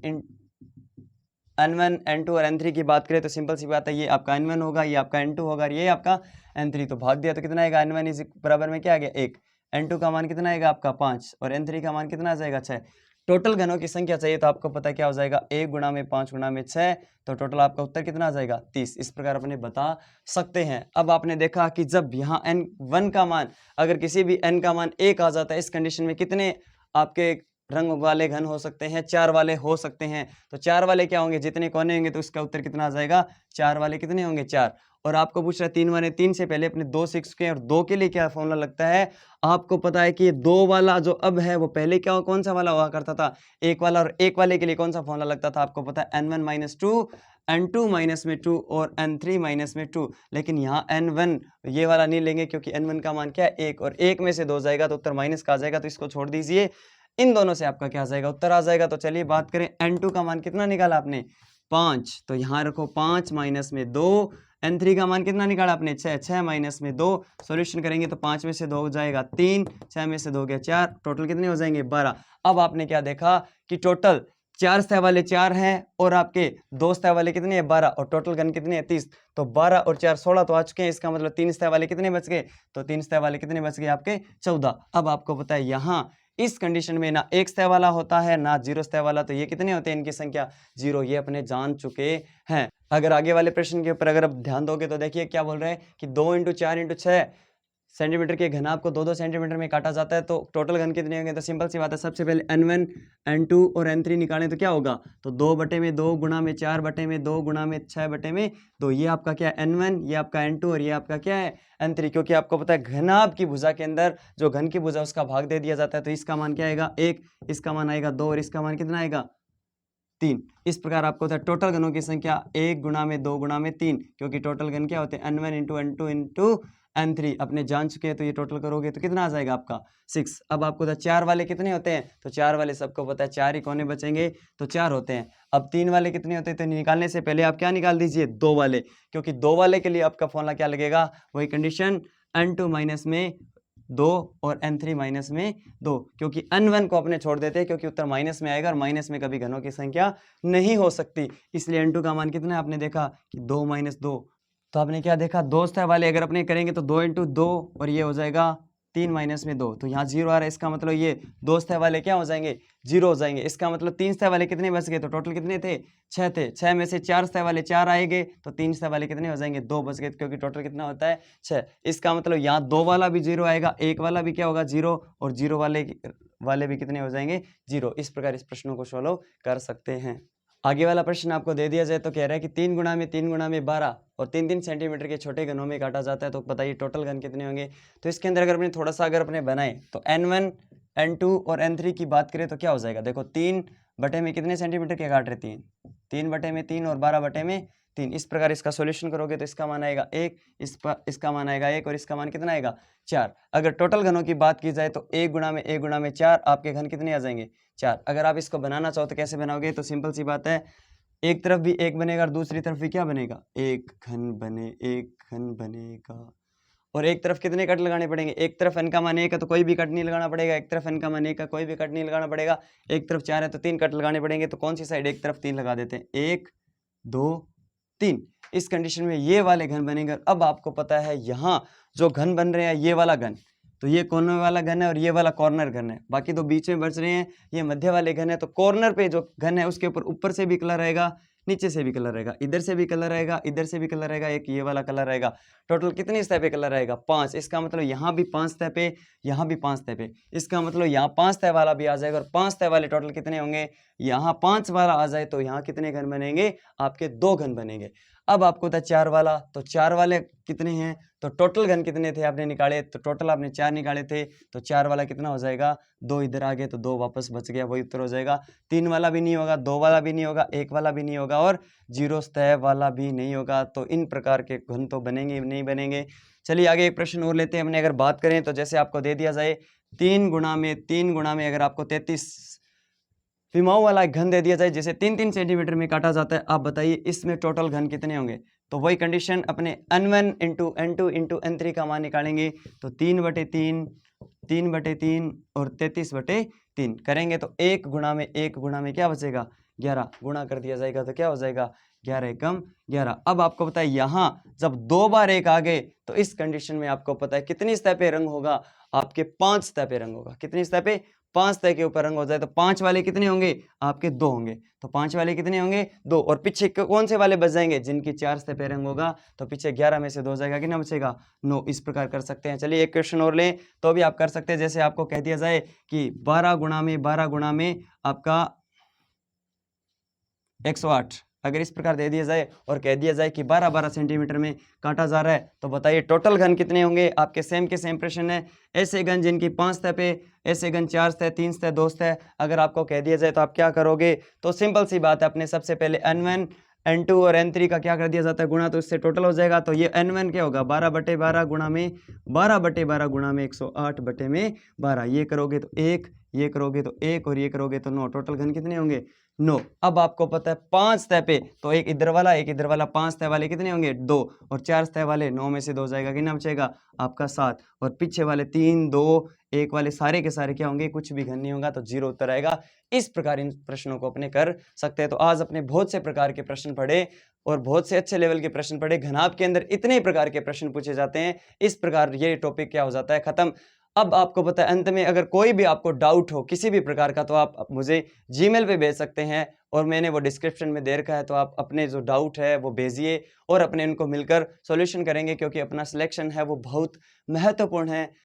A: n2 और n3 की बात करें तो सिंपल सी बात है, ये आपका n1 होगा, ये आपका n2 होगा, और ये आपका n3। तो भाग दिया तो कितना आएगा, n1 इस बराबर में क्या आ गया, 1। n2 का मान कितना आएगा आपका 5, और n3 का मान कितना आ जाएगा, 6। टोटल घनों की संख्या चाहिए तो आपको पता क्या हो जाएगा, 1 × 5 × 6, तो टोटल आपका उत्तर कितना आ जाएगा, 30। इस प्रकार अपने बता सकते हैं। अब आपने देखा कि जब यहाँ n1 का मान, अगर किसी भी n का मान 1 आ जाता है, इस कंडीशन में कितने आपके रंग वाले घन हो सकते हैं, 4 वाले हो सकते हैं। तो 4 वाले क्या होंगे, जितने कोने होंगे तो उसका उत्तर कितना आ जाएगा, 4 वाले कितने होंगे, 4। और आपको पूछ रहा है 3 वाले, 3 से पहले अपने 2 सीख चुके हैं, और 2 के लिए क्या फॉर्मूला लगता है, आपको पता है कि 2 वाला जो अब है वो पहले क्या कौन सा वाला हुआ करता था, 1 वाला। और 1 वाले के लिए कौन सा फॉर्मूला लगता था, आपको पता है n1 - 2, n2 - 2 और n3 - 2। लेकिन यहाँ n1 ये वाला नहीं लेंगे, क्योंकि n1 का मान क्या है, 1, और 1 में से 2 जाएगा तो उत्तर माइनस का आ जाएगा, तो इसको छोड़ दीजिए। इन दोनों से आपका क्या आ जाएगा, उत्तर आ जाएगा। तो चलिए बात करें, n2 का मान कितना निकाला आपने, 5, तो यहाँ रखो 5 - 2। n3 का मान कितना निकाला आपने, 6, 6 - 2। सॉल्यूशन करेंगे तो 5 में से 2 हो जाएगा 3, 6 में से 2 गया 4, टोटल कितने हो जाएंगे, 12। अब आपने क्या देखा कि टोटल 4 सतह वाले 4 हैं, और आपके 2 सतह वाले कितने हैं, 12, और टोटल घन कितने हैं, 30। तो 12 और 4 16 तो आ चुके हैं। इसका मतलब 3 सतह वाले कितने बच गए, तो 3 सतह वाले कितने बच गए आपके, 14। अब आपको पता है यहाँ इस कंडीशन में ना 1 सतह वाला होता है ना 0 सतह वाला, तो ये कितने होते हैं, इनकी संख्या 0। ये अपने जान चुके हैं। अगर आगे वाले प्रश्न के ऊपर अगर आप ध्यान दोगे तो देखिए क्या बोल रहे हैं कि 2 × 4 × 6 सेंटीमीटर के घनाभ को 2-2 सेंटीमीटर में काटा जाता है, तो टोटल घन कितने होंगे? तो सिंपल सी बात है, सबसे पहले n1 n2 और n3 निकालें तो क्या होगा? तो 2/2 गुणा में 4/2 गुणा में 6/2, ये आपका क्या है? n1, ये आपका n2 और ये आपका क्या है? n3, क्योंकि आपको पता है घनाभ की भुजा के अंदर जो घन की भुजा उसका भाग दे दिया जाता है, तो इसका मान क्या आएगा? 1, इसका मान आएगा 2 और इसका मान कितना आएगा? 3। इस प्रकार आपको होता है टोटल घनों की संख्या 1 गुणा में 2 गुणा में 3, क्योंकि टोटल घन क्या होते हैं? n1 into n2 into n3 अपने जान चुके हैं, तो ये टोटल करोगे तो कितना आ जाएगा आपका? 6। अब आपको पता है 4 वाले कितने होते हैं? तो 4 वाले सबको पता है 4 ही कोने बचेंगे, तो 4 होते हैं। अब 3 वाले कितने होते हैं? तो निकालने से पहले आप क्या निकाल दीजिए? 2 वाले, क्योंकि 2 वाले के लिए आपका फॉर्मूला क्या लगेगा? वही कंडीशन n2 माइनस में 2 और n3 माइनस में 2, क्योंकि n1 को अपने छोड़ देते हैं, क्योंकि उत्तर माइनस में आएगा और माइनस में कभी घनों की संख्या नहीं हो सकती, इसलिए n2 का मान कितना है? आपने देखा कि 2 माइनस 2, तो आपने क्या देखा? दोस्त है वाले अगर अपने करेंगे तो 2 इंटू 2 और ये हो जाएगा 3 माइनस में 2, तो यहाँ 0 आ रहा है, इसका मतलब ये दोस्त है वाले क्या हो जाएंगे? 0 हो जाएंगे। इसका मतलब 3 सतह वाले कितने बच गए? तो टोटल कितने थे? 6 थे। 6 में से 4 सतह वाले 4 आएंगे, तो 3 सतह वाले कितने हो जाएंगे? 2 बच गए, क्योंकि टोटल कितना होता है? 6। इसका मतलब यहाँ 2 वाला भी 0 आएगा, 1 वाला भी क्या होगा? 0, और 0 वाले भी कितने हो जाएंगे? 0। इस प्रकार इस प्रश्नों को सॉल्व कर सकते हैं। आगे वाला प्रश्न आपको दे दिया जाए तो कह रहा है कि 3 गुणा में 3 गुणा में 12 और 3-3 सेंटीमीटर के छोटे घनों में काटा जाता है, तो बताइए टोटल घन कितने होंगे? तो इसके अंदर अगर अपने थोड़ा सा अगर अपने बनाए तो n1 n2 और n3 की बात करें तो क्या हो जाएगा? देखो 3/में कितने सेंटीमीटर के काट रहे? 3/3 और 12/3। इस प्रकार इसका सॉल्यूशन करोगे तो इसका मान आएगा 1, इसका मान आएगा 1 और इसका मान कितना आएगा? 4। अगर टोटल घनों की बात की जाए तो 1 गुणा में 4, आपके घन कितने आ जाएंगे? 4। अगर आप इसको बनाना चाहो तो कैसे बनाओगे? तो सिंपल सी बात है, एक तरफ भी 1 बनेगा और दूसरी तरफ भी क्या बनेगा? एक घन बनेगा। और एक तरफ कितने कट लगाने पड़ेंगे? एक तरफ n का मान 1 है तो कोई भी कट नहीं लगाना पड़ेगा, एक तरफ n का मान 1 है कोई भी कट नहीं लगाना पड़ेगा, एक तरफ 4 है तो 3 कट लगाने पड़ेंगे। तो कौन सी साइड? एक तरफ 3 लगा देते हैं, 1 2 3। इस कंडीशन में ये वाले घन बनेंगे। अब आपको पता है यहाँ जो घन बन रहे हैं, ये वाला घन, तो ये कॉर्नर वाला घन है और ये वाला कॉर्नर घन है, बाकी तो बीच में बच रहे हैं ये मध्य वाले घन है। तो कॉर्नर पे जो घन है उसके ऊपर से भी कलर रहेगा, नीचे से भी कलर रहेगा, इधर से भी कलर रहेगा, इधर से भी कलर रहेगा, एक ये वाला कलर रहेगा। टोटल कितनी सतह पे कलर रहेगा? 5। इसका मतलब यहाँ भी 5 सतह पे, यहाँ भी 5 सतह पे, इसका मतलब यहाँ 5 सतह वाला भी आ जाएगा। और 5 सतह वाले टोटल कितने होंगे? यहाँ 5 वाला आ जाए तो यहाँ कितने घन बनेंगे? आपके 2 घन बनेंगे। अब आपको था 4 वाला, तो 4 वाले कितने हैं? तो टोटल घन कितने थे आपने निकाले? तो टोटल आपने 4 निकाले थे, तो 4 वाला कितना हो जाएगा? 2 इधर आ गए तो 2 वापस बच गया, वही उत्तर हो जाएगा। 3 वाला भी नहीं होगा, 2 वाला भी नहीं होगा, 1 वाला भी नहीं होगा और 0 सतह वाला भी नहीं होगा। तो इन प्रकार के घन तो बनेंगे नहीं बनेंगे। चलिए आगे एक प्रश्न और लेते हैं। हमने अगर बात करें तो जैसे आपको दे दिया जाए 3 गुणा में अगर आपको 33 विमाओं वाला एक घन दे दिया जाए जिसे 3-3 सेंटीमीटर में काटा जाता है, आप बताइए इसमें टोटल घन कितने होंगे? तो वही कंडीशन अपने n1 into n2 into n3 का मान निकालेंगे, तो 3/3 3/3 और 33/3 करेंगे तो 1 गुणा में क्या बचेगा? 11 गुणा कर दिया जाएगा तो क्या हो जाएगा? 11 एकम 11। अब आपको पता है यहाँ जब 2 बार 1 आ गए तो इस कंडीशन में आपको पता है कितनी सतह पे रंग होगा? आपके 5 सतह पे रंग होगा। कितनी सतह पे? 5 सतह के ऊपर रंग हो जाए तो 5 वाले कितने होंगे? आपके 2 होंगे। तो 5 वाले कितने होंगे? 2। और पीछे कौन से वाले बच जाएंगे? जिनकी 4 सतह पे रंग होगा, तो पीछे 11 में से 2 जाएगा, कितना बचेगा? 9। इस प्रकार कर सकते हैं। चलिए एक क्वेश्चन और लें तो भी आप कर सकते हैं। जैसे आपको कह दिया जाए कि 12 गुणा में आपका 108, अगर इस प्रकार दे दिया जाए और कह दिया जाए कि 12-12 सेंटीमीटर में काटा जा रहा है, तो बताइए टोटल घन कितने होंगे? आपके सेम के सेम प्रश्न है। ऐसे घन जिनकी 5 सतह पे, ऐसे घन 4 सतह, 3 सतह, 2 सतह, अगर आपको कह दिया जाए तो आप क्या करोगे? तो सिंपल सी बात है, अपने सबसे पहले n1 n2 और n3 का क्या कर दिया जाता है? गुणा, तो इससे टोटल हो जाएगा। तो ये n1 क्या होगा? 12/12 गुणा में 12/12 गुणा में 108/12, ये करोगे तो 1, ये करोगे तो 1 और ये करोगे तो 9। टोटल घन कितने होंगे? 9। अब आपको पता है 5 सतह पे, तो एक इधर वाला 5 सतह वाले कितने होंगे? 2 और 4 सतह वाले 9 में से 2 जाएगा, कितना बचेगा? आपका 7। और पीछे वाले 3 2 1 वाले सारे के सारे क्या होंगे? कुछ भी घन नहीं होगा, तो 0 उत्तर आएगा। इस प्रकार इन प्रश्नों को अपने कर सकते हैं। तो आज अपने बहुत से प्रकार के प्रश्न पढ़े और बहुत से अच्छे लेवल के प्रश्न पढ़े। घनाभ के अंदर इतने प्रकार के प्रश्न पूछे जाते हैं। इस प्रकार ये टॉपिक क्या हो जाता है? खत्म। अब आपको पता है अंत में अगर कोई भी आपको डाउट हो किसी भी प्रकार का, तो आप मुझे जीमेल पे भेज सकते हैं और मैंने वो डिस्क्रिप्शन में दे रखा है, तो आप अपने जो डाउट है वो भेजिए और अपने उनको मिलकर सॉल्यूशन करेंगे, क्योंकि अपना सिलेक्शन है वो बहुत महत्वपूर्ण है।